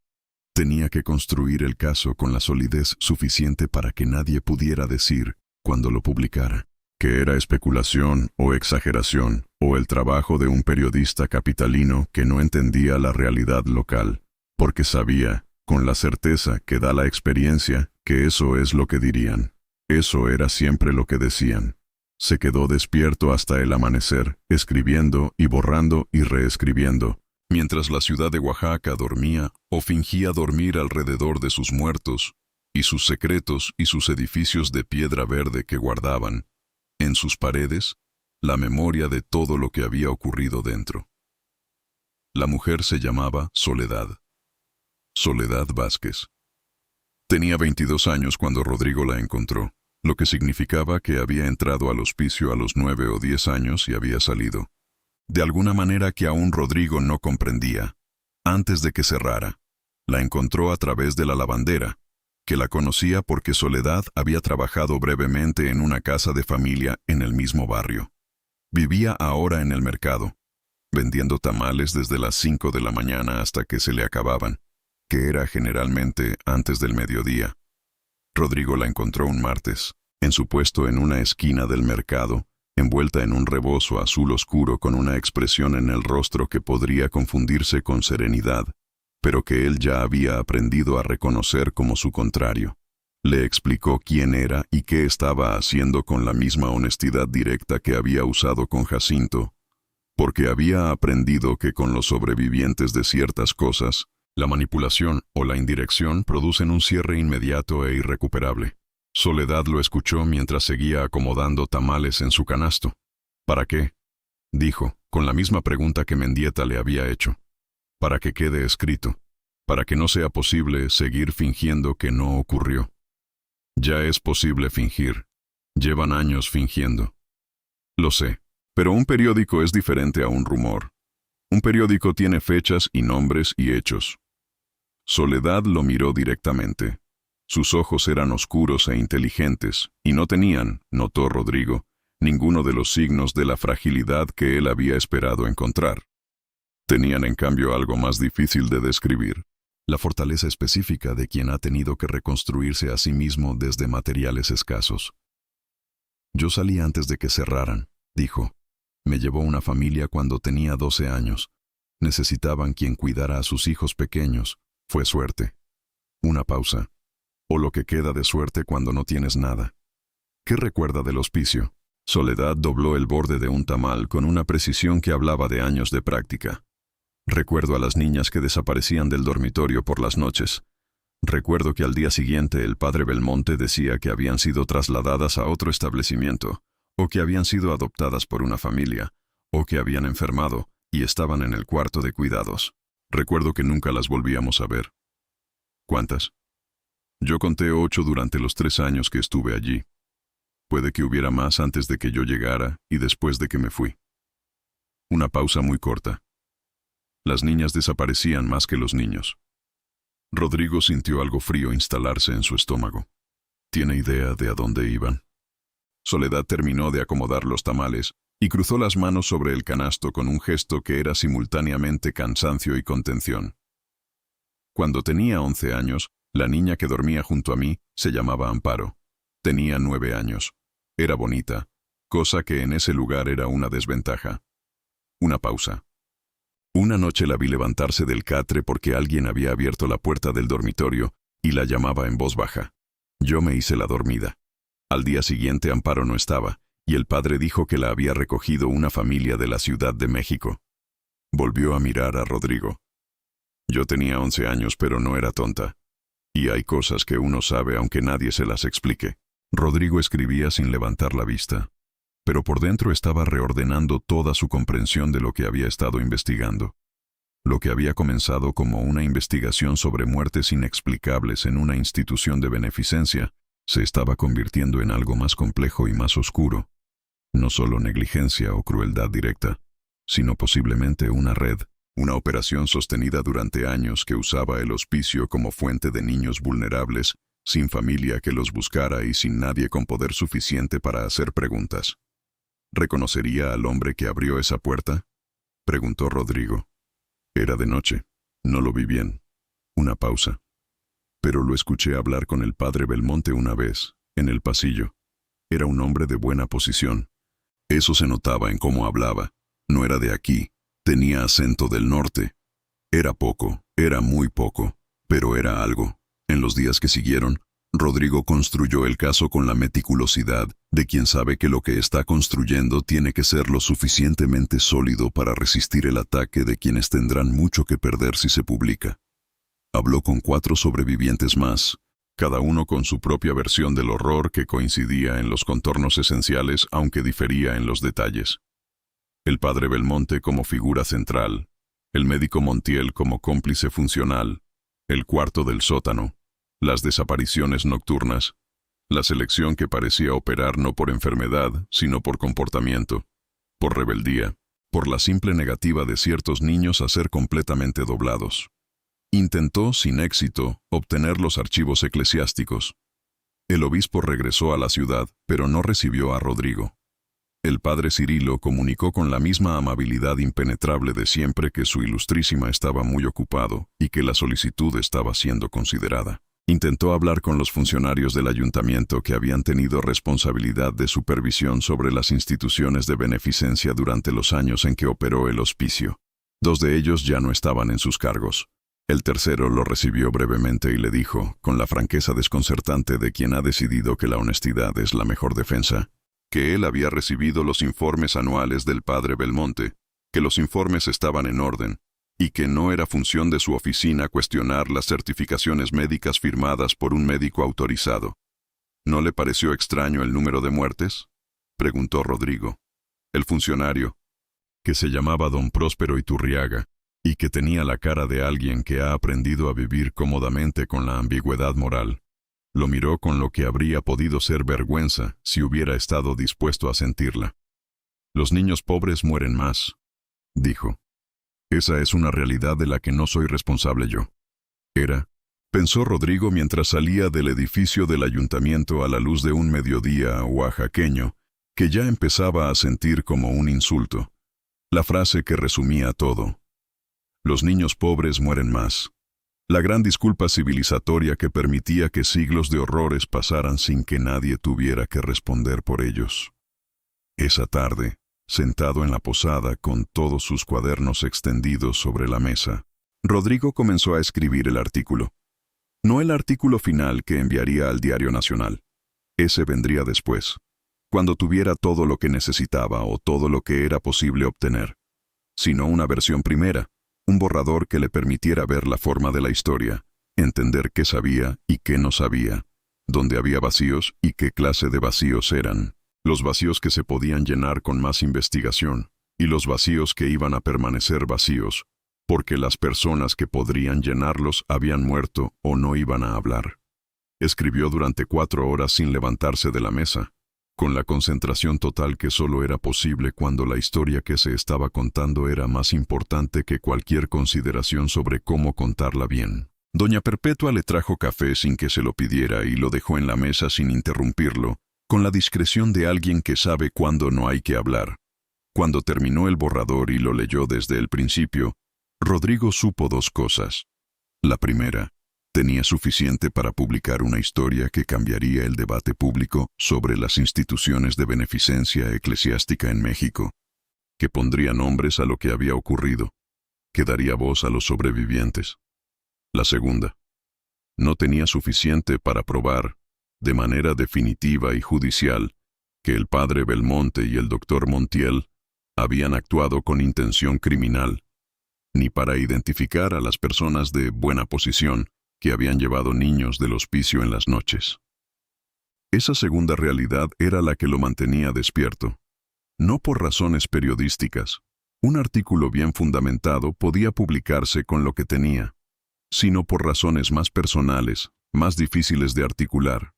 Tenía que construir el caso con la solidez suficiente para que nadie pudiera decir, cuando lo publicara, que era especulación o exageración, o el trabajo de un periodista capitalino que no entendía la realidad local, porque sabía, con la certeza que da la experiencia, que eso es lo que dirían. Eso era siempre lo que decían. Se quedó despierto hasta el amanecer, escribiendo y borrando y reescribiendo, mientras la ciudad de Oaxaca dormía o fingía dormir alrededor de sus muertos, y sus secretos y sus edificios de piedra verde que guardaban, en sus paredes, la memoria de todo lo que había ocurrido dentro. La mujer se llamaba Soledad. Soledad Vázquez. Tenía 22 años cuando Rodrigo la encontró, lo que significaba que había entrado al hospicio a los 9 o 10 años y había salido. De alguna manera que aún Rodrigo no comprendía. Antes de que cerrara, la encontró a través de la lavandera, que la conocía porque Soledad había trabajado brevemente en una casa de familia en el mismo barrio. Vivía ahora en el mercado, vendiendo tamales desde las 5 de la mañana hasta que se le acababan, que era generalmente antes del mediodía. Rodrigo la encontró un martes, en su puesto en una esquina del mercado, envuelta en un rebozo azul oscuro con una expresión en el rostro que podría confundirse con serenidad, pero que él ya había aprendido a reconocer como su contrario. Le explicó quién era y qué estaba haciendo con la misma honestidad directa que había usado con Jacinto, porque había aprendido que con los sobrevivientes de ciertas cosas, La manipulación o la indirección producen un cierre inmediato e irrecuperable. Soledad lo escuchó mientras seguía acomodando tamales en su canasto. ¿Para qué?, dijo, con la misma pregunta que Mendieta le había hecho. Para que quede escrito. Para que no sea posible seguir fingiendo que no ocurrió. Ya es posible fingir. Llevan años fingiendo. Lo sé, pero un periódico es diferente a un rumor. Un periódico tiene fechas y nombres y hechos. Soledad lo miró directamente. Sus ojos eran oscuros e inteligentes, y no tenían, notó Rodrigo, ninguno de los signos de la fragilidad que él había esperado encontrar. Tenían en cambio algo más difícil de describir, la fortaleza específica de quien ha tenido que reconstruirse a sí mismo desde materiales escasos. Yo salí antes de que cerraran, dijo. Me llevó una familia cuando tenía 12 años. Necesitaban quien cuidara a sus hijos pequeños. Fue suerte. Una pausa. O lo que queda de suerte cuando no tienes nada. ¿Qué recuerda del hospicio? Soledad dobló el borde de un tamal con una precisión que hablaba de años de práctica. Recuerdo a las niñas que desaparecían del dormitorio por las noches. Recuerdo que al día siguiente el padre Belmonte decía que habían sido trasladadas a otro establecimiento, o que habían sido adoptadas por una familia, o que habían enfermado y estaban en el cuarto de cuidados. Recuerdo que nunca las volvíamos a ver. ¿Cuántas? Yo conté 8 durante los 3 años que estuve allí. Puede que hubiera más antes de que yo llegara y después de que me fui. Una pausa muy corta. Las niñas desaparecían más que los niños. Rodrigo sintió algo frío instalarse en su estómago. ¿Tiene idea de a dónde iban? Soledad terminó de acomodar los tamales y cruzó las manos sobre el canasto con un gesto que era simultáneamente cansancio y contención. Cuando tenía 11 años, la niña que dormía junto a mí se llamaba Amparo. Tenía 9 años. Era bonita, cosa que en ese lugar era una desventaja. Una pausa. Una noche la vi levantarse del catre porque alguien había abierto la puerta del dormitorio y la llamaba en voz baja. Yo me hice la dormida. Al día siguiente Amparo no estaba, y el padre dijo que la había recogido una familia de la Ciudad de México. Volvió a mirar a Rodrigo. Yo tenía 11 años, pero no era tonta. Y hay cosas que uno sabe aunque nadie se las explique. Rodrigo escribía sin levantar la vista, pero por dentro estaba reordenando toda su comprensión de lo que había estado investigando. Lo que había comenzado como una investigación sobre muertes inexplicables en una institución de beneficencia se estaba convirtiendo en algo más complejo y más oscuro. No solo negligencia o crueldad directa, sino posiblemente una red, una operación sostenida durante años que usaba el hospicio como fuente de niños vulnerables, sin familia que los buscara y sin nadie con poder suficiente para hacer preguntas. ¿Reconocería al hombre que abrió esa puerta?, preguntó Rodrigo. Era de noche. No lo vi bien. Una pausa. Pero lo escuché hablar con el padre Belmonte una vez, en el pasillo. Era un hombre de buena posición. Eso se notaba en cómo hablaba. No era de aquí. Tenía acento del norte. Era poco, era muy poco, pero era algo. En los días que siguieron, Rodrigo construyó el caso con la meticulosidad de quien sabe que lo que está construyendo tiene que ser lo suficientemente sólido para resistir el ataque de quienes tendrán mucho que perder si se publica. Habló con 4 sobrevivientes más, cada uno con su propia versión del horror que coincidía en los contornos esenciales aunque difería en los detalles. El padre Belmonte como figura central, el médico Montiel como cómplice funcional, el cuarto del sótano, las desapariciones nocturnas, la selección que parecía operar no por enfermedad, sino por comportamiento, por rebeldía, por la simple negativa de ciertos niños a ser completamente doblados. Intentó, sin éxito, obtener los archivos eclesiásticos. El obispo regresó a la ciudad, pero no recibió a Rodrigo. El padre Cirilo comunicó con la misma amabilidad impenetrable de siempre que su ilustrísima estaba muy ocupado y que la solicitud estaba siendo considerada. Intentó hablar con los funcionarios del ayuntamiento que habían tenido responsabilidad de supervisión sobre las instituciones de beneficencia durante los años en que operó el hospicio. 2 de ellos ya no estaban en sus cargos. El tercero lo recibió brevemente y le dijo, con la franqueza desconcertante de quien ha decidido que la honestidad es la mejor defensa, que él había recibido los informes anuales del padre Belmonte, que los informes estaban en orden, y que no era función de su oficina cuestionar las certificaciones médicas firmadas por un médico autorizado. ¿No le pareció extraño el número de muertes?, preguntó Rodrigo. El funcionario, que se llamaba don Próspero Iturriaga, y que tenía la cara de alguien que ha aprendido a vivir cómodamente con la ambigüedad moral, lo miró con lo que habría podido ser vergüenza si hubiera estado dispuesto a sentirla. Los niños pobres mueren más, dijo. Esa es una realidad de la que no soy responsable yo. Pensó Rodrigo mientras salía del edificio del ayuntamiento a la luz de un mediodía oaxaqueño que ya empezaba a sentir como un insulto. La frase que resumía todo. Los niños pobres mueren más. La gran disculpa civilizatoria que permitía que siglos de horrores pasaran sin que nadie tuviera que responder por ellos. Esa tarde, sentado en la posada con todos sus cuadernos extendidos sobre la mesa, Rodrigo comenzó a escribir el artículo. No el artículo final que enviaría al Diario Nacional. Ese vendría después, cuando tuviera todo lo que necesitaba o todo lo que era posible obtener, sino una versión primera, un borrador que le permitiera ver la forma de la historia, entender qué sabía y qué no sabía, dónde había vacíos y qué clase de vacíos eran, los vacíos que se podían llenar con más investigación, y los vacíos que iban a permanecer vacíos, porque las personas que podrían llenarlos habían muerto o no iban a hablar. Escribió durante 4 horas sin levantarse de la mesa, con la concentración total que solo era posible cuando la historia que se estaba contando era más importante que cualquier consideración sobre cómo contarla bien. Doña Perpetua le trajo café sin que se lo pidiera y lo dejó en la mesa sin interrumpirlo, con la discreción de alguien que sabe cuándo no hay que hablar. Cuando terminó el borrador y lo leyó desde el principio, Rodrigo supo 2 cosas. La primera, tenía suficiente para publicar una historia que cambiaría el debate público sobre las instituciones de beneficencia eclesiástica en México, que pondría nombres a lo que había ocurrido, que daría voz a los sobrevivientes. La segunda, no tenía suficiente para probar, de manera definitiva y judicial, que el padre Belmonte y el doctor Montiel habían actuado con intención criminal, ni para identificar a las personas de buena posición que habían llevado niños del hospicio en las noches. Esa segunda realidad era la que lo mantenía despierto. No por razones periodísticas. Un artículo bien fundamentado podía publicarse con lo que tenía, sino por razones más personales, más difíciles de articular.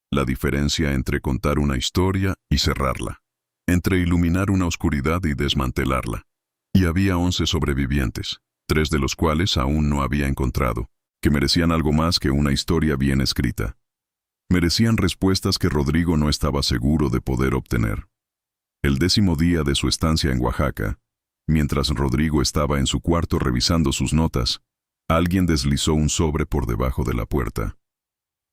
La diferencia entre contar una historia y cerrarla, entre iluminar una oscuridad y desmantelarla. Y había 11 sobrevivientes, 3 de los cuales aún no había encontrado, que merecían algo más que una historia bien escrita. Merecían respuestas que Rodrigo no estaba seguro de poder obtener. El 10º día de su estancia en Oaxaca, mientras Rodrigo estaba en su cuarto revisando sus notas, alguien deslizó un sobre por debajo de la puerta.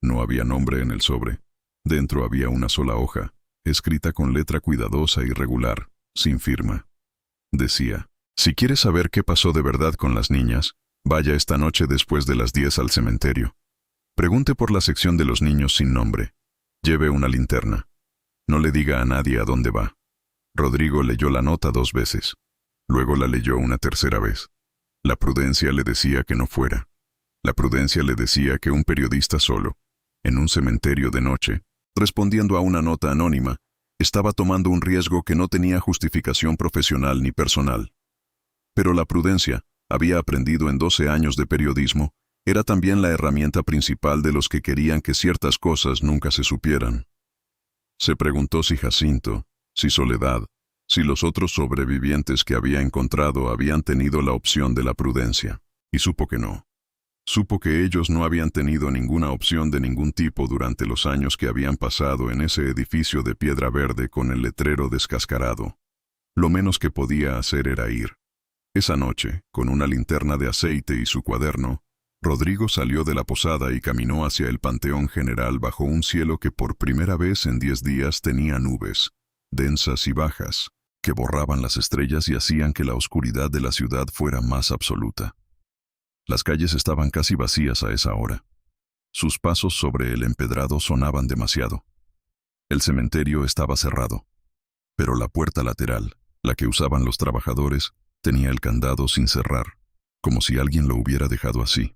No había nombre en el sobre. Dentro había una sola hoja, escrita con letra cuidadosa y regular, sin firma. Decía: si quieres saber qué pasó de verdad con las niñas, vaya esta noche después de las 10 al cementerio. Pregunte por la sección de los niños sin nombre. Lleve una linterna. No le diga a nadie a dónde va. Rodrigo leyó la nota 2 veces. Luego la leyó una tercera vez. La prudencia le decía que no fuera. La prudencia le decía que un periodista solo, en un cementerio de noche, respondiendo a una nota anónima, estaba tomando un riesgo que no tenía justificación profesional ni personal. Pero la prudencia, había aprendido en 12 años de periodismo, era también la herramienta principal de los que querían que ciertas cosas nunca se supieran. Se preguntó si Jacinto, si Soledad, si los otros sobrevivientes que había encontrado habían tenido la opción de la prudencia, y supo que no. Supo que ellos no habían tenido ninguna opción de ningún tipo durante los años que habían pasado en ese edificio de piedra verde con el letrero descascarado. Lo menos que podía hacer era ir. Esa noche, con una linterna de aceite y su cuaderno, Rodrigo salió de la posada y caminó hacia el Panteón General bajo un cielo que por primera vez en 10 días tenía nubes, densas y bajas, que borraban las estrellas y hacían que la oscuridad de la ciudad fuera más absoluta. Las calles estaban casi vacías a esa hora. Sus pasos sobre el empedrado sonaban demasiado. El cementerio estaba cerrado, pero la puerta lateral, la que usaban los trabajadores, tenía el candado sin cerrar. como si alguien lo hubiera dejado así.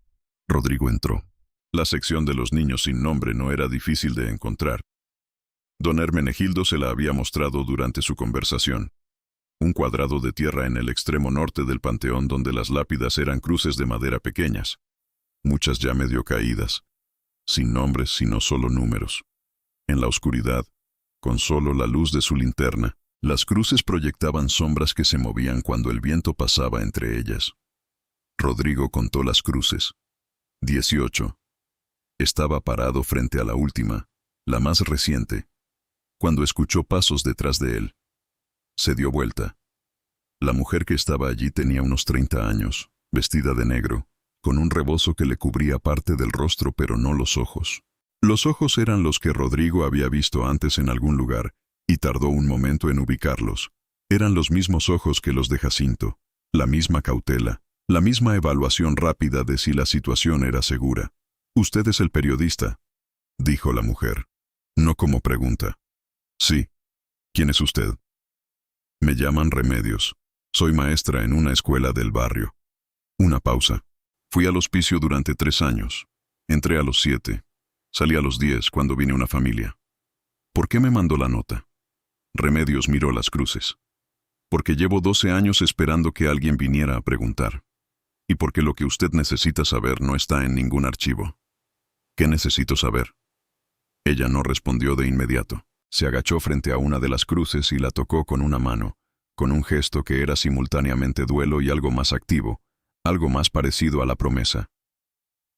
Rodrigo entró. La sección de los niños sin nombre no era difícil de encontrar. Don Hermenegildo se la había mostrado durante su conversación. Un cuadrado de tierra en el extremo norte del panteón donde las lápidas eran cruces de madera pequeñas, muchas ya medio caídas, sin nombres sino solo números. En la oscuridad, con solo la luz de su linterna, las cruces proyectaban sombras que se movían cuando el viento pasaba entre ellas. Rodrigo contó las cruces. 18. Estaba parado frente a la última, la más reciente, cuando escuchó pasos detrás de él. Se dio vuelta. La mujer que estaba allí tenía unos 30 años, vestida de negro, con un rebozo que le cubría parte del rostro pero no los ojos. Los ojos eran los que Rodrigo había visto antes en algún lugar, y tardó un momento en ubicarlos. Eran los mismos ojos que los de Jacinto, la misma cautela, la misma evaluación rápida de si la situación era segura. «Usted es el periodista», dijo la mujer, no como pregunta. «Sí. ¿Quién es usted?» «Me llaman Remedios. Soy maestra en una escuela del barrio». Una pausa. «Fui al hospicio durante 3 años. Entré a los 7. Salí a los 10 cuando vine una familia». «¿Por qué me mandó la nota?» Remedios miró las cruces. «Porque llevo 12 años esperando que alguien viniera a preguntar. Y porque lo que usted necesita saber no está en ningún archivo». «¿Qué necesito saber?» Ella no respondió de inmediato. Se agachó frente a una de las cruces y la tocó con una mano, con un gesto que era simultáneamente duelo y algo más activo, algo más parecido a la promesa.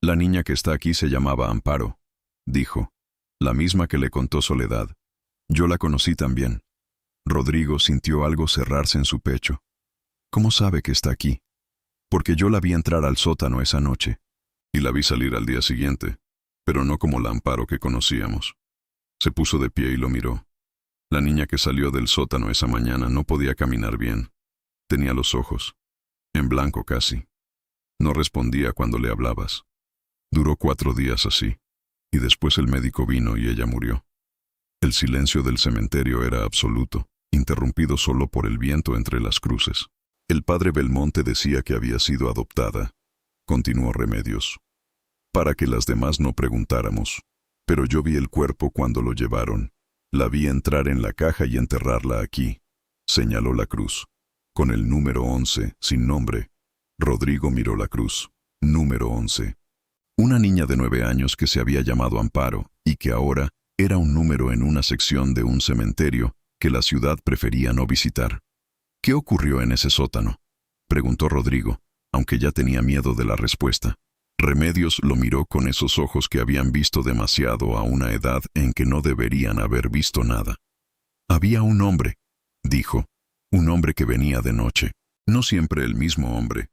«La niña que está aquí se llamaba Amparo», dijo, «la misma que le contó Soledad. Yo la conocí también». Rodrigo sintió algo cerrarse en su pecho. «¿Cómo sabe que está aquí?» «Porque yo la vi entrar al sótano esa noche. Y la vi salir al día siguiente, pero no como la Amparo que conocíamos». Se puso de pie y lo miró. La niña que salió del sótano esa mañana no podía caminar bien. Tenía los ojos en blanco casi. No respondía cuando le hablabas. Duró 4 días así, y después el médico vino y ella murió. El silencio del cementerio era absoluto, interrumpido solo por el viento entre las cruces. «El padre Belmonte decía que había sido adoptada», continuó Remedios, «para que las demás no preguntáramos. Pero yo vi el cuerpo cuando lo llevaron. La vi entrar en la caja y enterrarla aquí», señaló la cruz. Con el número 11, sin nombre. Rodrigo miró la cruz. Número 11. Una niña de 9 años que se había llamado Amparo y que ahora era un número en una sección de un cementerio que la ciudad prefería no visitar. «¿Qué ocurrió en ese sótano?», preguntó Rodrigo, aunque ya tenía miedo de la respuesta. Remedios lo miró con esos ojos que habían visto demasiado a una edad en que no deberían haber visto nada. «Había un hombre», dijo, «un hombre que venía de noche. No siempre el mismo hombre.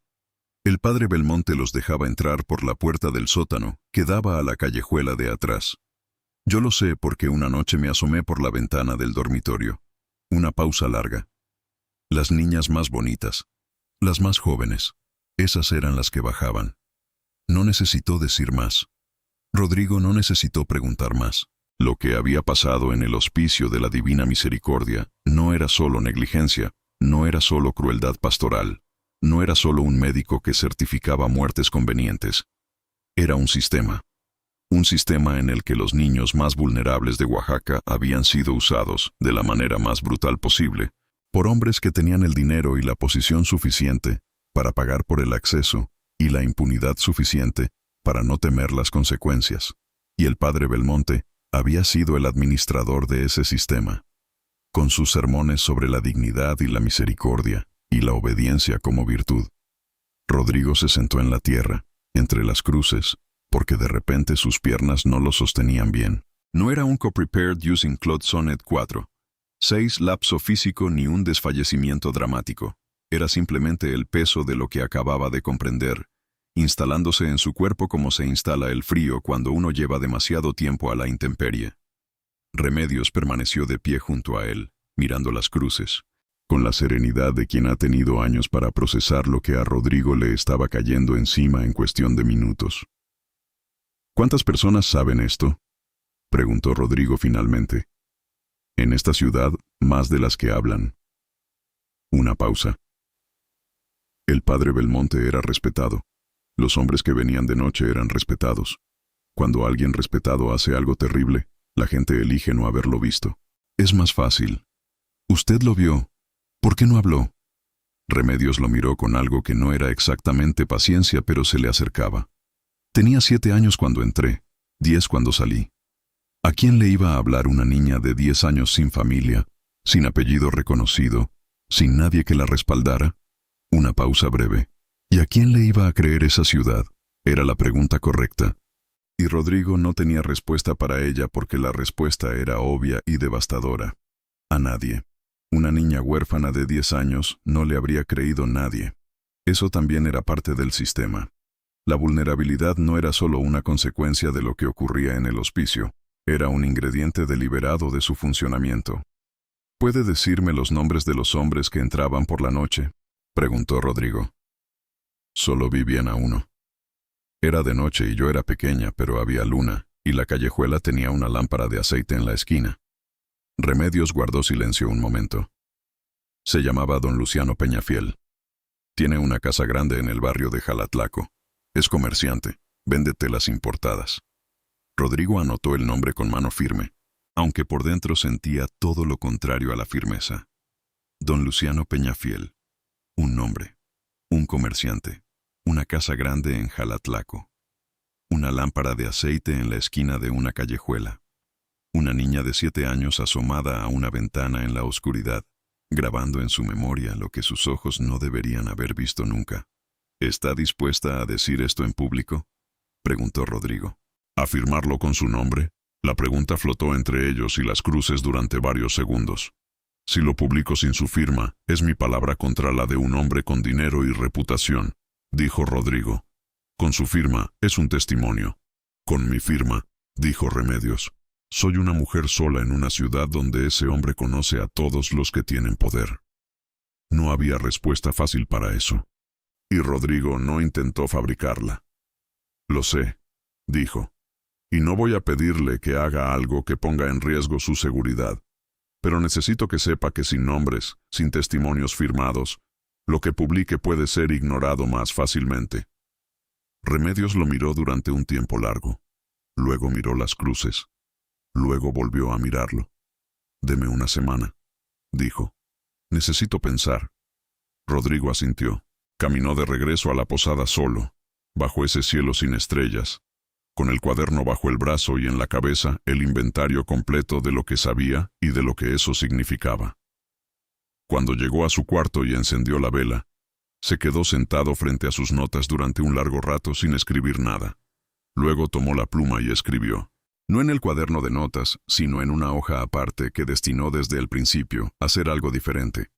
El padre Belmonte los dejaba entrar por la puerta del sótano que daba a la callejuela de atrás. Yo lo sé porque una noche me asomé por la ventana del dormitorio». Una pausa larga. «Las niñas más bonitas, las más jóvenes, esas eran las que bajaban». No necesitó decir más. Rodrigo no necesitó preguntar más. Lo que había pasado en el hospicio de la Divina Misericordia no era solo negligencia, no era solo crueldad pastoral, no era solo un médico que certificaba muertes convenientes. Era un sistema en el que los niños más vulnerables de Oaxaca habían sido usados, de la manera más brutal posible, por hombres que tenían el dinero y la posición suficiente para pagar por el acceso y la impunidad suficiente para no temer las consecuencias. Y el padre Belmonte había sido el administrador de ese sistema, con sus sermones sobre la dignidad y la misericordia y la obediencia como virtud. Rodrigo se sentó en la tierra, entre las cruces, porque de repente sus piernas no lo sostenían bien. No era un co-prepared using Claude Sonnet 4, 6 lapso físico ni un desfallecimiento dramático. Era simplemente el peso de lo que acababa de comprender, instalándose en su cuerpo como se instala el frío cuando uno lleva demasiado tiempo a la intemperie. Remedios permaneció de pie junto a él, mirando las cruces, con la serenidad de quien ha tenido años para procesar lo que a Rodrigo le estaba cayendo encima en cuestión de minutos. «¿Cuántas personas saben esto?», preguntó Rodrigo finalmente. «En esta ciudad, más de las que hablan». Una pausa. El padre Belmonte era respetado. Los hombres que venían de noche eran respetados. Cuando alguien respetado hace algo terrible, la gente elige no haberlo visto. Es más fácil. Usted lo vio. ¿Por qué no habló? Remedios lo miró con algo que no era exactamente paciencia, pero se le acercaba. Tenía 7 años cuando entré, 10 cuando salí. ¿A quién le iba a hablar una niña de 10 años sin familia, sin apellido reconocido, sin nadie que la respaldara? Una pausa breve. ¿Y a quién le iba a creer esa ciudad? Era la pregunta correcta. Y Rodrigo no tenía respuesta para ella porque la respuesta era obvia y devastadora. A nadie. Una niña huérfana de 10 años no le habría creído nadie. Eso también era parte del sistema. La vulnerabilidad no era solo una consecuencia de lo que ocurría en el hospicio, era un ingrediente deliberado de su funcionamiento. ¿Puede decirme los nombres de los hombres que entraban por la noche?, preguntó Rodrigo. Solo vi bien a uno. Era de noche y yo era pequeña, pero había luna, y la callejuela tenía una lámpara de aceite en la esquina. Remedios guardó silencio un momento. Se llamaba don Luciano Peñafiel. Tiene una casa grande en el barrio de Jalatlaco. Es comerciante, vende telas importadas. Rodrigo anotó el nombre con mano firme, aunque por dentro sentía todo lo contrario a la firmeza. Don Luciano Peñafiel. Un nombre. Un comerciante. Una casa grande en Jalatlaco. Una lámpara de aceite en la esquina de una callejuela. Una niña de 7 años asomada a una ventana en la oscuridad, grabando en su memoria lo que sus ojos no deberían haber visto nunca. ¿Está dispuesta a decir esto en público?, preguntó Rodrigo. ¿Afirmarlo con su nombre? La pregunta flotó entre ellos y las cruces durante varios segundos. Si lo publico sin su firma, es mi palabra contra la de un hombre con dinero y reputación, dijo Rodrigo. Con su firma, es un testimonio. Con mi firma, dijo Remedios. Soy una mujer sola en una ciudad donde ese hombre conoce a todos los que tienen poder. No había respuesta fácil para eso. Y Rodrigo no intentó fabricarla. Lo sé, dijo, y no voy a pedirle que haga algo que ponga en riesgo su seguridad, pero necesito que sepa que sin nombres, sin testimonios firmados, lo que publique puede ser ignorado más fácilmente. Remedios lo miró durante un tiempo largo, luego miró las cruces, luego volvió a mirarlo. Deme una semana, dijo. Necesito pensar. Rodrigo asintió. Caminó de regreso a la posada solo, bajo ese cielo sin estrellas, con el cuaderno bajo el brazo y en la cabeza el inventario completo de lo que sabía y de lo que eso significaba. Cuando llegó a su cuarto y encendió la vela, se quedó sentado frente a sus notas durante un largo rato sin escribir nada. Luego tomó la pluma y escribió. No en el cuaderno de notas, sino en una hoja aparte que destinó desde el principio a hacer algo diferente.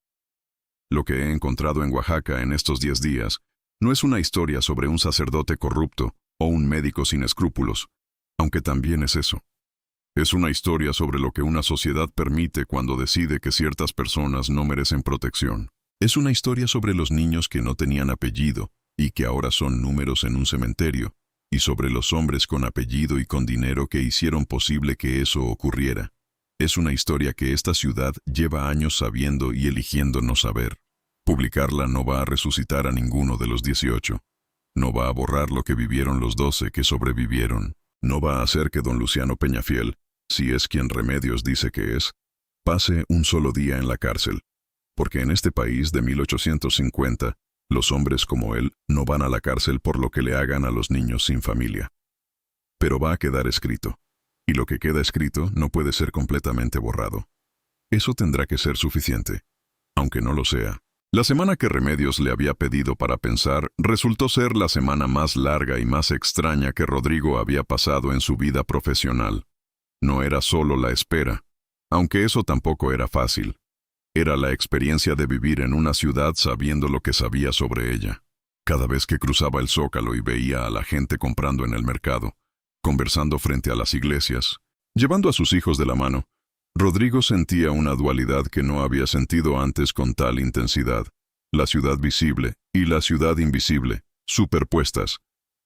Lo que he encontrado en Oaxaca en estos 10 días no es una historia sobre un sacerdote corrupto o un médico sin escrúpulos, aunque también es eso. Es una historia sobre lo que una sociedad permite cuando decide que ciertas personas no merecen protección. Es una historia sobre los niños que no tenían apellido y que ahora son números en un cementerio, y sobre los hombres con apellido y con dinero que hicieron posible que eso ocurriera. Es una historia que esta ciudad lleva años sabiendo y eligiendo no saber. Publicarla no va a resucitar a ninguno de los 18. No va a borrar lo que vivieron los 12 que sobrevivieron. No va a hacer que don Luciano Peñafiel, si es quien Remedios dice que es, pase un solo día en la cárcel. Porque en este país de 1850, los hombres como él no van a la cárcel por lo que le hagan a los niños sin familia. Pero va a quedar escrito. Y lo que queda escrito no puede ser completamente borrado. Eso tendrá que ser suficiente, aunque no lo sea. La semana que Remedios le había pedido para pensar resultó ser la semana más larga y más extraña que Rodrigo había pasado en su vida profesional. No era solo la espera, aunque eso tampoco era fácil. Era la experiencia de vivir en una ciudad sabiendo lo que sabía sobre ella. Cada vez que cruzaba el Zócalo y veía a la gente comprando en el mercado, conversando frente a las iglesias, llevando a sus hijos de la mano, Rodrigo sentía una dualidad que no había sentido antes con tal intensidad. La ciudad visible y la ciudad invisible, superpuestas,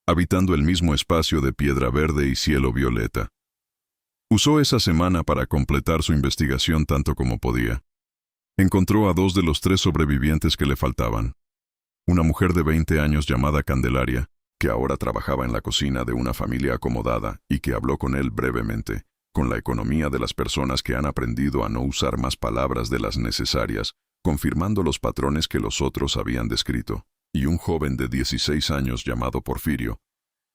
habitando el mismo espacio de piedra verde y cielo violeta. Usó esa semana para completar su investigación tanto como podía. Encontró a 2 de los 3 sobrevivientes que le faltaban. Una mujer de 20 años llamada Candelaria, que ahora trabajaba en la cocina de una familia acomodada y que habló con él brevemente, con la economía de las personas que han aprendido a no usar más palabras de las necesarias, confirmando los patrones que los otros habían descrito, y un joven de 16 años llamado Porfirio,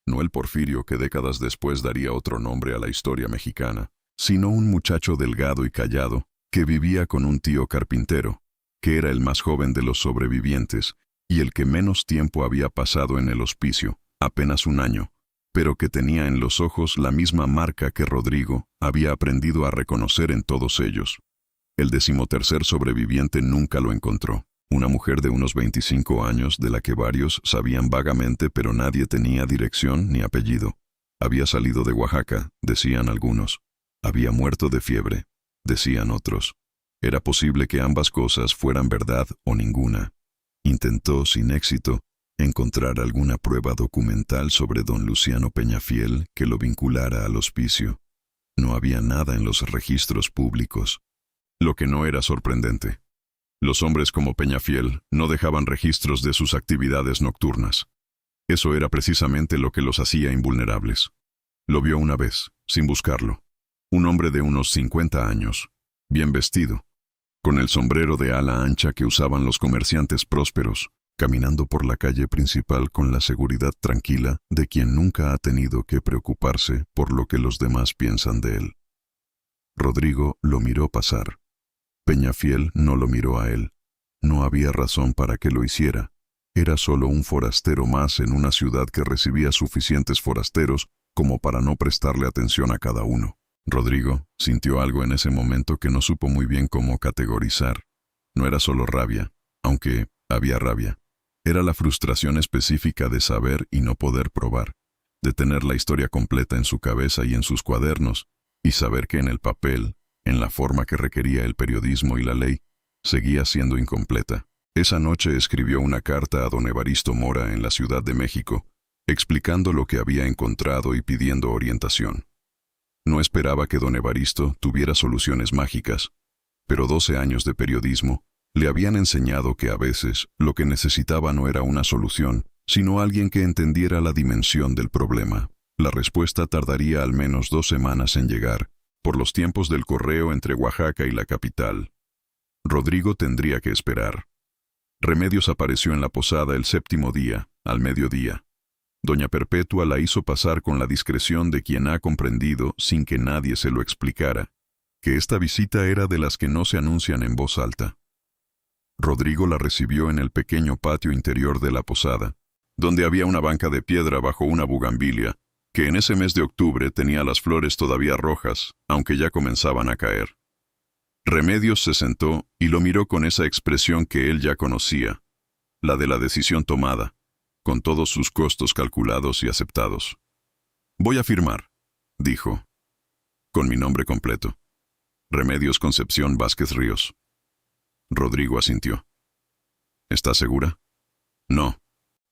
no el Porfirio que décadas después daría otro nombre a la historia mexicana, sino un muchacho delgado y callado, que vivía con un tío carpintero, que era el más joven de los sobrevivientes, y el que menos tiempo había pasado en el hospicio, apenas un año, pero que tenía en los ojos la misma marca que Rodrigo había aprendido a reconocer en todos ellos. El 13º sobreviviente nunca lo encontró. Una mujer de unos 25 años de la que varios sabían vagamente pero nadie tenía dirección ni apellido. Había salido de Oaxaca, decían algunos. Había muerto de fiebre, decían otros. Era posible que ambas cosas fueran verdad o ninguna. Intentó, sin éxito, encontrar alguna prueba documental sobre don Luciano Peñafiel que lo vinculara al hospicio. No había nada en los registros públicos, lo que no era sorprendente. Los hombres como Peñafiel no dejaban registros de sus actividades nocturnas. Eso era precisamente lo que los hacía invulnerables. Lo vio una vez, sin buscarlo. Un hombre de unos 50 años, bien vestido, con el sombrero de ala ancha que usaban los comerciantes prósperos, caminando por la calle principal con la seguridad tranquila de quien nunca ha tenido que preocuparse por lo que los demás piensan de él. Rodrigo lo miró pasar. Peñafiel no lo miró a él. No había razón para que lo hiciera. Era solo un forastero más en una ciudad que recibía suficientes forasteros como para no prestarle atención a cada uno. Rodrigo sintió algo en ese momento que no supo muy bien cómo categorizar. No era solo rabia, aunque había rabia. Era la frustración específica de saber y no poder probar, de tener la historia completa en su cabeza y en sus cuadernos, y saber que en el papel, en la forma que requería el periodismo y la ley, seguía siendo incompleta. Esa noche escribió una carta a don Evaristo Mora en la Ciudad de México, explicando lo que había encontrado y pidiendo orientación. No esperaba que don Evaristo tuviera soluciones mágicas, pero 12 años de periodismo le habían enseñado que a veces lo que necesitaba no era una solución, sino alguien que entendiera la dimensión del problema. La respuesta tardaría al menos 2 semanas en llegar, por los tiempos del correo entre Oaxaca y la capital. Rodrigo tendría que esperar. Remedios apareció en la posada el 7º día, al mediodía. Doña Perpetua la hizo pasar con la discreción de quien ha comprendido, sin que nadie se lo explicara, que esta visita era de las que no se anuncian en voz alta. Rodrigo la recibió en el pequeño patio interior de la posada, donde había una banca de piedra bajo una bugambilia, que en ese mes de octubre tenía las flores todavía rojas, aunque ya comenzaban a caer. Remedios se sentó y lo miró con esa expresión que él ya conocía, la de la decisión tomada, con todos sus costos calculados y aceptados. «Voy a firmar», dijo, «con mi nombre completo. Remedios Concepción Vázquez Ríos». Rodrigo asintió. «¿Estás segura?» «No»,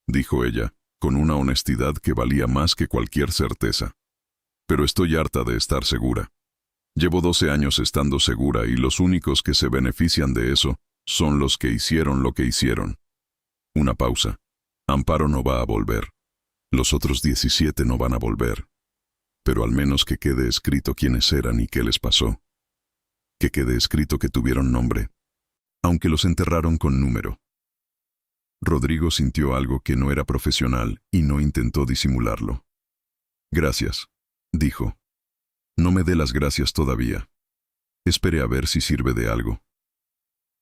dijo ella, con una honestidad que valía más que cualquier certeza. «Pero estoy harta de estar segura. Llevo 12 años estando segura y los únicos que se benefician de eso son los que hicieron lo que hicieron». Una pausa. «Amparo no va a volver. Los otros 17 no van a volver. Pero al menos que quede escrito quiénes eran y qué les pasó. Que quede escrito que tuvieron nombre, aunque los enterraron con número». Rodrigo sintió algo que no era profesional y no intentó disimularlo. «Gracias», dijo. «No me dé las gracias todavía. Espere a ver si sirve de algo».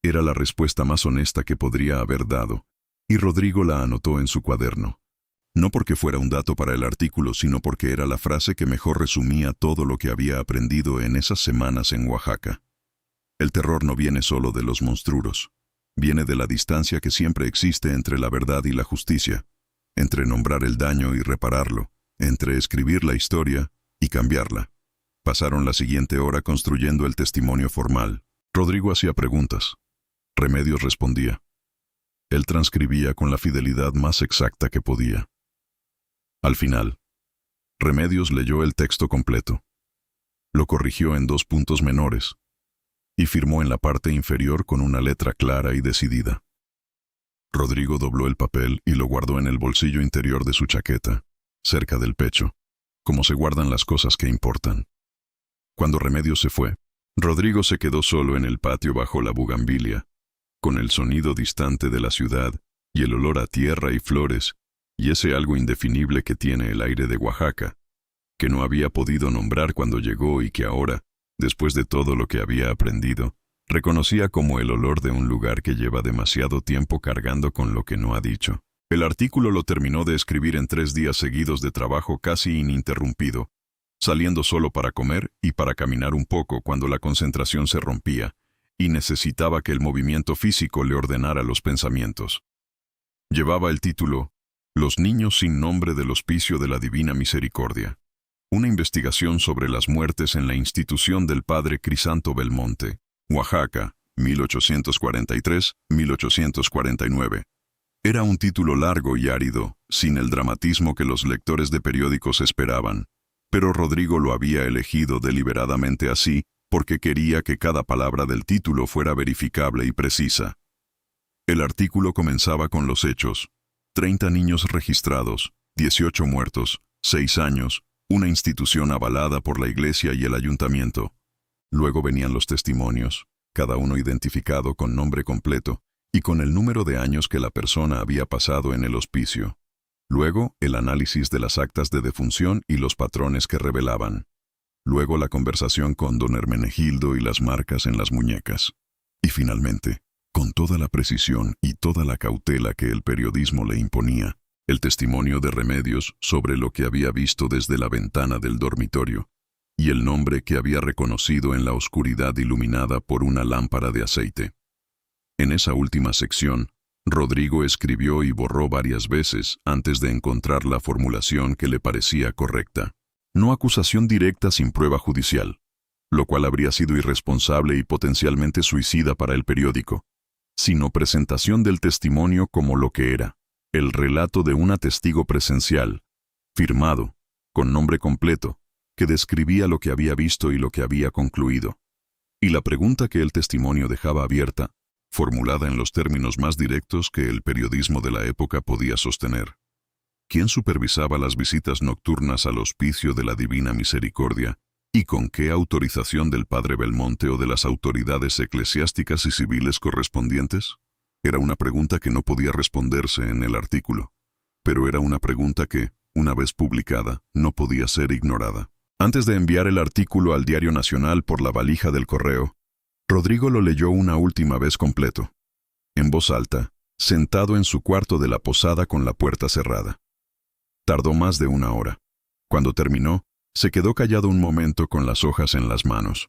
Era la respuesta más honesta que podría haber dado, y Rodrigo la anotó en su cuaderno. No porque fuera un dato para el artículo, sino porque era la frase que mejor resumía todo lo que había aprendido en esas semanas en Oaxaca. El terror no viene solo de los monstruos. Viene de la distancia que siempre existe entre la verdad y la justicia, entre nombrar el daño y repararlo, entre escribir la historia y cambiarla. Pasaron la siguiente hora construyendo el testimonio formal. Rodrigo hacía preguntas. Remedios respondía. Él transcribía con la fidelidad más exacta que podía. Al final, Remedios leyó el texto completo. Lo corrigió en 2 puntos menores y firmó en la parte inferior con una letra clara y decidida. Rodrigo dobló el papel y lo guardó en el bolsillo interior de su chaqueta, cerca del pecho, como se guardan las cosas que importan. Cuando Remedios se fue, Rodrigo se quedó solo en el patio bajo la bugambilia, con el sonido distante de la ciudad y el olor a tierra y flores, y ese algo indefinible que tiene el aire de Oaxaca, que no había podido nombrar cuando llegó y que ahora, después de todo lo que había aprendido, reconocía como el olor de un lugar que lleva demasiado tiempo cargando con lo que no ha dicho. El artículo lo terminó de escribir en 3 días seguidos de trabajo casi ininterrumpido, saliendo solo para comer y para caminar un poco cuando la concentración se rompía, y necesitaba que el movimiento físico le ordenara los pensamientos. Llevaba el título Los niños sin nombre del Hospicio de la Divina Misericordia. Una investigación sobre las muertes en la institución del padre Crisanto Belmonte, Oaxaca, 1843-1849. Era un título largo y árido, sin el dramatismo que los lectores de periódicos esperaban, pero Rodrigo lo había elegido deliberadamente así porque quería que cada palabra del título fuera verificable y precisa. El artículo comenzaba con los hechos: 30 niños registrados, 18 muertos, 6 años, una institución avalada por la iglesia y el ayuntamiento. Luego venían los testimonios, cada uno identificado con nombre completo y con el número de años que la persona había pasado en el hospicio. Luego, el análisis de las actas de defunción y los patrones que revelaban. Luego, la conversación con don Hermenegildo y las marcas en las muñecas. Y finalmente, con toda la precisión y toda la cautela que el periodismo le imponía, el testimonio de Remedios sobre lo que había visto desde la ventana del dormitorio, y el nombre que había reconocido en la oscuridad iluminada por una lámpara de aceite. En esa última sección, Rodrigo escribió y borró varias veces antes de encontrar la formulación que le parecía correcta. No acusación directa sin prueba judicial, lo cual habría sido irresponsable y potencialmente suicida para el periódico, sino presentación del testimonio como lo que era, el relato de una testigo presencial, firmado, con nombre completo, que describía lo que había visto y lo que había concluido. Y la pregunta que el testimonio dejaba abierta, formulada en los términos más directos que el periodismo de la época podía sostener. ¿Quién supervisaba las visitas nocturnas al Hospicio de la Divina Misericordia y con qué autorización del padre Belmonte o de las autoridades eclesiásticas y civiles correspondientes? Era una pregunta que no podía responderse en el artículo, pero era una pregunta que, una vez publicada, no podía ser ignorada. Antes de enviar el artículo al Diario Nacional por la valija del correo, Rodrigo lo leyó una última vez completo, en voz alta, sentado en su cuarto de la posada con la puerta cerrada. Tardó más de 1 hora. Cuando terminó, se quedó callado un momento con las hojas en las manos.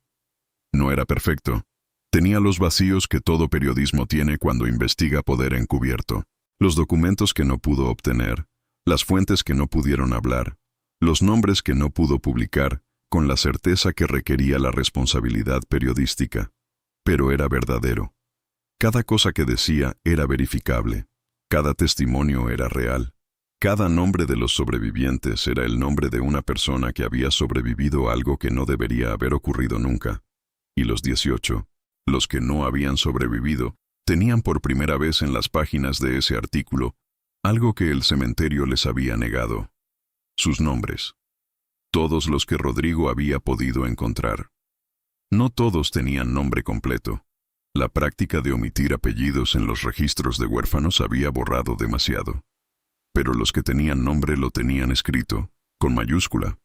No era perfecto. Tenía los vacíos que todo periodismo tiene cuando investiga poder encubierto, los documentos que no pudo obtener, las fuentes que no pudieron hablar, los nombres que no pudo publicar, con la certeza que requería la responsabilidad periodística. Pero era verdadero. Cada cosa que decía era verificable. Cada testimonio era real. Cada nombre de los sobrevivientes era el nombre de una persona que había sobrevivido a algo que no debería haber ocurrido nunca. Y los 18, los que no habían sobrevivido, tenían por primera vez en las páginas de ese artículo algo que el cementerio les había negado: sus nombres. Todos los que Rodrigo había podido encontrar. No todos tenían nombre completo. La práctica de omitir apellidos en los registros de huérfanos había borrado demasiado. Pero los que tenían nombre lo tenían escrito, con mayúscula.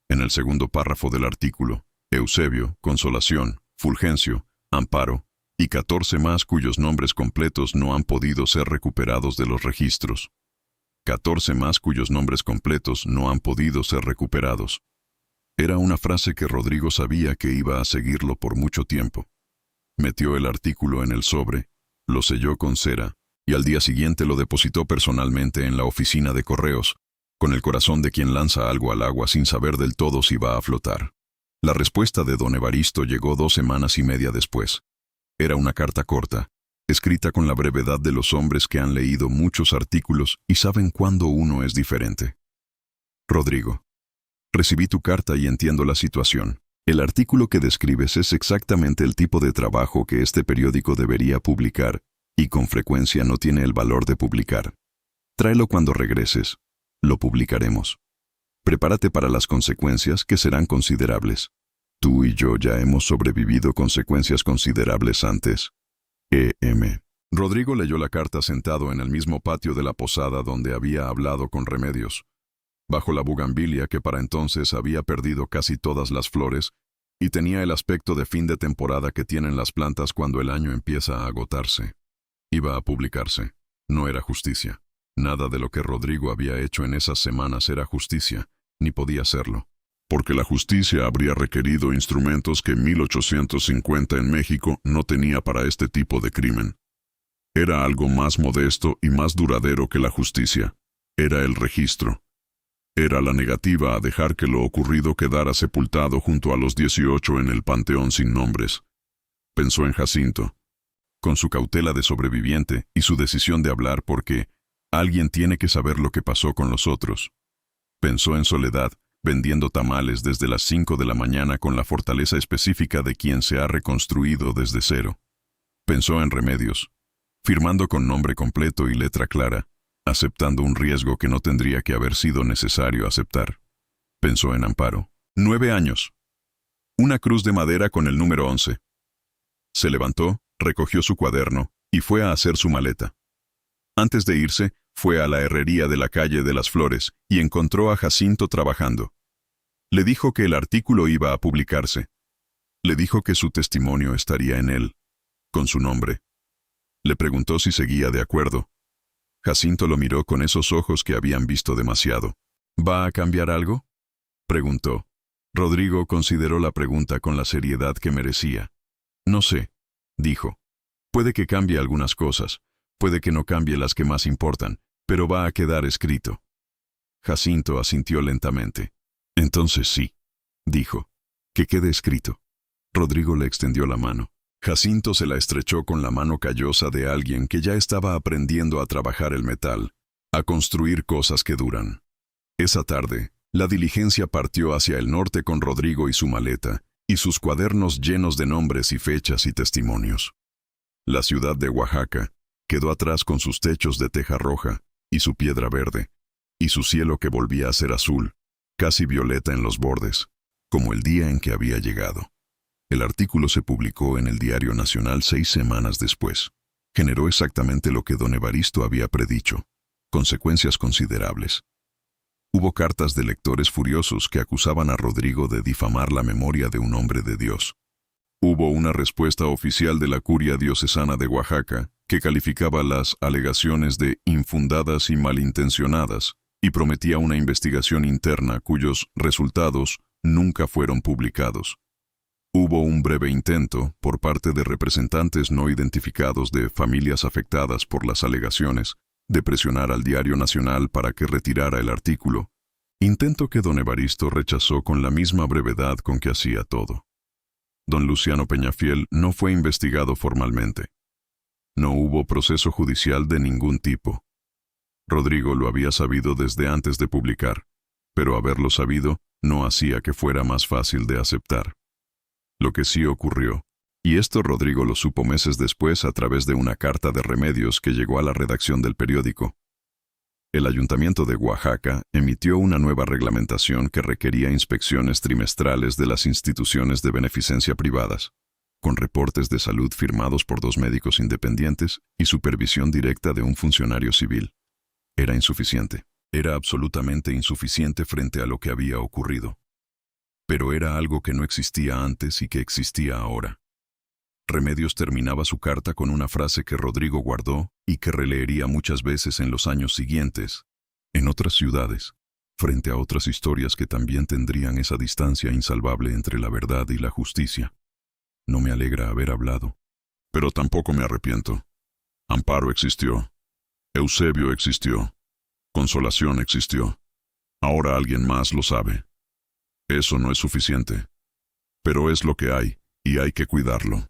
En el segundo párrafo del artículo, Eusebio, Consolación, Fulgencio, Amparo, y 14 más cuyos nombres completos no han podido ser recuperados de los registros. 14 más cuyos nombres completos no han podido ser recuperados. Era una frase que Rodrigo sabía que iba a seguirlo por mucho tiempo. Metió el artículo en el sobre, lo selló con cera, y al día siguiente lo depositó personalmente en la oficina de correos, con el corazón de quien lanza algo al agua sin saber del todo si va a flotar. La respuesta de don Evaristo llegó 2 semanas y media después. Era una carta corta, escrita con la brevedad de los hombres que han leído muchos artículos y saben cuándo uno es diferente. Rodrigo, recibí tu carta y entiendo la situación. El artículo que describes es exactamente el tipo de trabajo que este periódico debería publicar, y con frecuencia no tiene el valor de publicar. Tráelo cuando regreses. Lo publicaremos. Prepárate para las consecuencias que serán considerables. Tú y yo ya hemos sobrevivido consecuencias considerables antes. E.M. Rodrigo leyó la carta sentado en el mismo patio de la posada donde había hablado con Remedios. Bajo la bugambilia que para entonces había perdido casi todas las flores y tenía el aspecto de fin de temporada que tienen las plantas cuando el año empieza a agotarse. Iba a publicarse. No era justicia. Nada de lo que Rodrigo había hecho en esas semanas era justicia, ni podía serlo. Porque la justicia habría requerido instrumentos que 1850 en México no tenía para este tipo de crimen. Era algo más modesto y más duradero que la justicia. Era el registro. Era la negativa a dejar que lo ocurrido quedara sepultado junto a los 18 en el panteón sin nombres. Pensó en Jacinto, con su cautela de sobreviviente y su decisión de hablar porque alguien tiene que saber lo que pasó con los otros. Pensó en Soledad, vendiendo tamales desde las 5 de la mañana con la fortaleza específica de quien se ha reconstruido desde cero. Pensó en Remedios, firmando con nombre completo y letra clara, aceptando un riesgo que no tendría que haber sido necesario aceptar. Pensó en Amparo. 9 años. Una cruz de madera con el número 11. Se levantó, recogió su cuaderno y fue a hacer su maleta. Antes de irse, fue a la herrería de la calle de las Flores y encontró a Jacinto trabajando. Le dijo que el artículo iba a publicarse. Le dijo que su testimonio estaría en él, con su nombre. Le preguntó si seguía de acuerdo. Jacinto lo miró con esos ojos que habían visto demasiado. ¿Va a cambiar algo?, preguntó. Rodrigo consideró la pregunta con la seriedad que merecía. No sé, dijo. Puede que cambie algunas cosas, puede que no cambie las que más importan, pero va a quedar escrito. Jacinto asintió lentamente. Entonces sí, dijo. Que quede escrito. Rodrigo le extendió la mano. Jacinto se la estrechó con la mano callosa de alguien que ya estaba aprendiendo a trabajar el metal, a construir cosas que duran. Esa tarde, la diligencia partió hacia el norte con Rodrigo y su maleta, y sus cuadernos llenos de nombres y fechas y testimonios. La ciudad de Oaxaca quedó atrás con sus techos de teja roja, y su piedra verde, y su cielo que volvía a ser azul, casi violeta en los bordes, como el día en que había llegado. El artículo se publicó en el Diario Nacional 6 semanas después. Generó exactamente lo que don Evaristo había predicho, consecuencias considerables. Hubo cartas de lectores furiosos que acusaban a Rodrigo de difamar la memoria de un hombre de Dios. Hubo una respuesta oficial de la Curia Diocesana de Oaxaca que calificaba las alegaciones de infundadas y malintencionadas y prometía una investigación interna cuyos resultados nunca fueron publicados. Hubo un breve intento, por parte de representantes no identificados de familias afectadas por las alegaciones, de presionar al Diario Nacional para que retirara el artículo, intento que don Evaristo rechazó con la misma brevedad con que hacía todo. Don Luciano Peñafiel no fue investigado formalmente. No hubo proceso judicial de ningún tipo. Rodrigo lo había sabido desde antes de publicar, pero haberlo sabido no hacía que fuera más fácil de aceptar. Lo que sí ocurrió, y esto Rodrigo lo supo meses después a través de una carta de Remedios que llegó a la redacción del periódico. El Ayuntamiento de Oaxaca emitió una nueva reglamentación que requería inspecciones trimestrales de las instituciones de beneficencia privadas, con reportes de salud firmados por 2 médicos independientes y supervisión directa de un funcionario civil. Era insuficiente. Era absolutamente insuficiente frente a lo que había ocurrido. Pero era algo que no existía antes y que existía ahora. Remedios terminaba su carta con una frase que Rodrigo guardó y que releería muchas veces en los años siguientes, en otras ciudades, frente a otras historias que también tendrían esa distancia insalvable entre la verdad y la justicia. No me alegra haber hablado, pero tampoco me arrepiento. Amparo existió. Eusebio existió. Consolación existió. Ahora alguien más lo sabe. Eso no es suficiente. Pero es lo que hay, y hay que cuidarlo.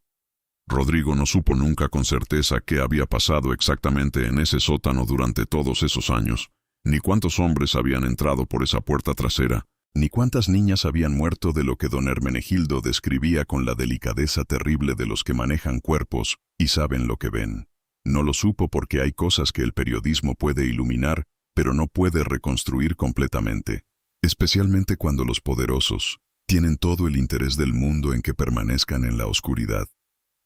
Rodrigo no supo nunca con certeza qué había pasado exactamente en ese sótano durante todos esos años, ni cuántos hombres habían entrado por esa puerta trasera, ni cuántas niñas habían muerto de lo que don Hermenegildo describía con la delicadeza terrible de los que manejan cuerpos y saben lo que ven. No lo supo porque hay cosas que el periodismo puede iluminar, pero no puede reconstruir completamente, especialmente cuando los poderosos tienen todo el interés del mundo en que permanezcan en la oscuridad.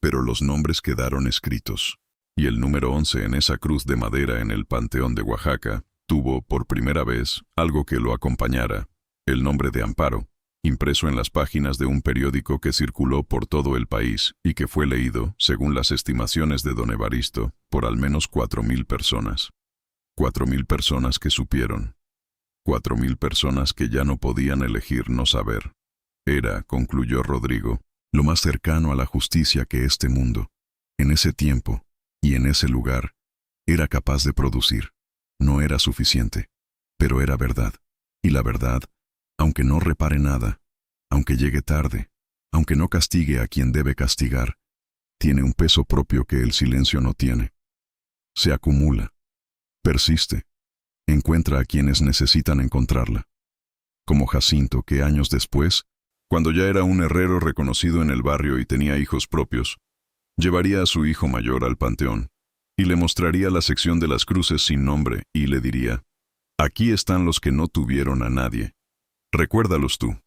Pero los nombres quedaron escritos, y el número 11 en esa cruz de madera en el Panteón de Oaxaca tuvo, por primera vez, algo que lo acompañara, el nombre de Amparo, impreso en las páginas de un periódico que circuló por todo el país y que fue leído, según las estimaciones de don Evaristo, por al menos 4,000 personas. 4,000 personas que supieron. 4,000 personas que ya no podían elegir no saber. Era, concluyó Rodrigo, lo más cercano a la justicia que este mundo, en ese tiempo y en ese lugar, era capaz de producir. No era suficiente, pero era verdad. Y la verdad, aunque no repare nada, aunque llegue tarde, aunque no castigue a quien debe castigar, tiene un peso propio que el silencio no tiene. Se acumula, persiste, encuentra a quienes necesitan encontrarla. Como Jacinto, que años después, cuando ya era un herrero reconocido en el barrio y tenía hijos propios, llevaría a su hijo mayor al panteón y le mostraría la sección de las cruces sin nombre y le diría: «Aquí están los que no tuvieron a nadie. Recuérdalos tú».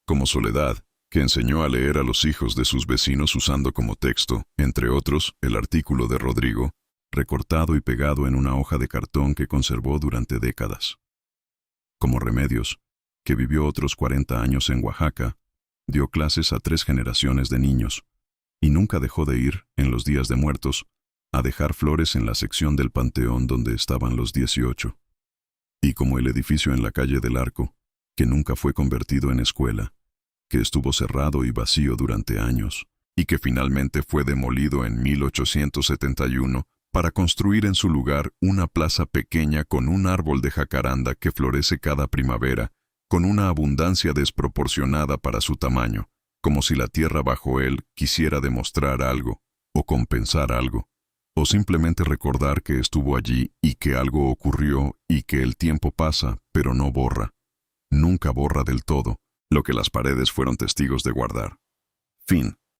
Como Soledad, que enseñó a leer a los hijos de sus vecinos usando como texto, entre otros, el artículo de Rodrigo, recortado y pegado en una hoja de cartón que conservó durante décadas. Como Remedios, que vivió otros 40 años en Oaxaca, dio clases a 3 generaciones de niños, y nunca dejó de ir, en los días de muertos, a dejar flores en la sección del panteón donde estaban los 18. Y como el edificio en la calle del Arco, que nunca fue convertido en escuela, que estuvo cerrado y vacío durante años, y que finalmente fue demolido en 1871 para construir en su lugar una plaza pequeña con un árbol de jacaranda que florece cada primavera, con una abundancia desproporcionada para su tamaño, como si la tierra bajo él quisiera demostrar algo, o compensar algo, o simplemente recordar que estuvo allí y que algo ocurrió y que el tiempo pasa, pero no borra. Nunca borra del todo lo que las paredes fueron testigos de guardar. Fin.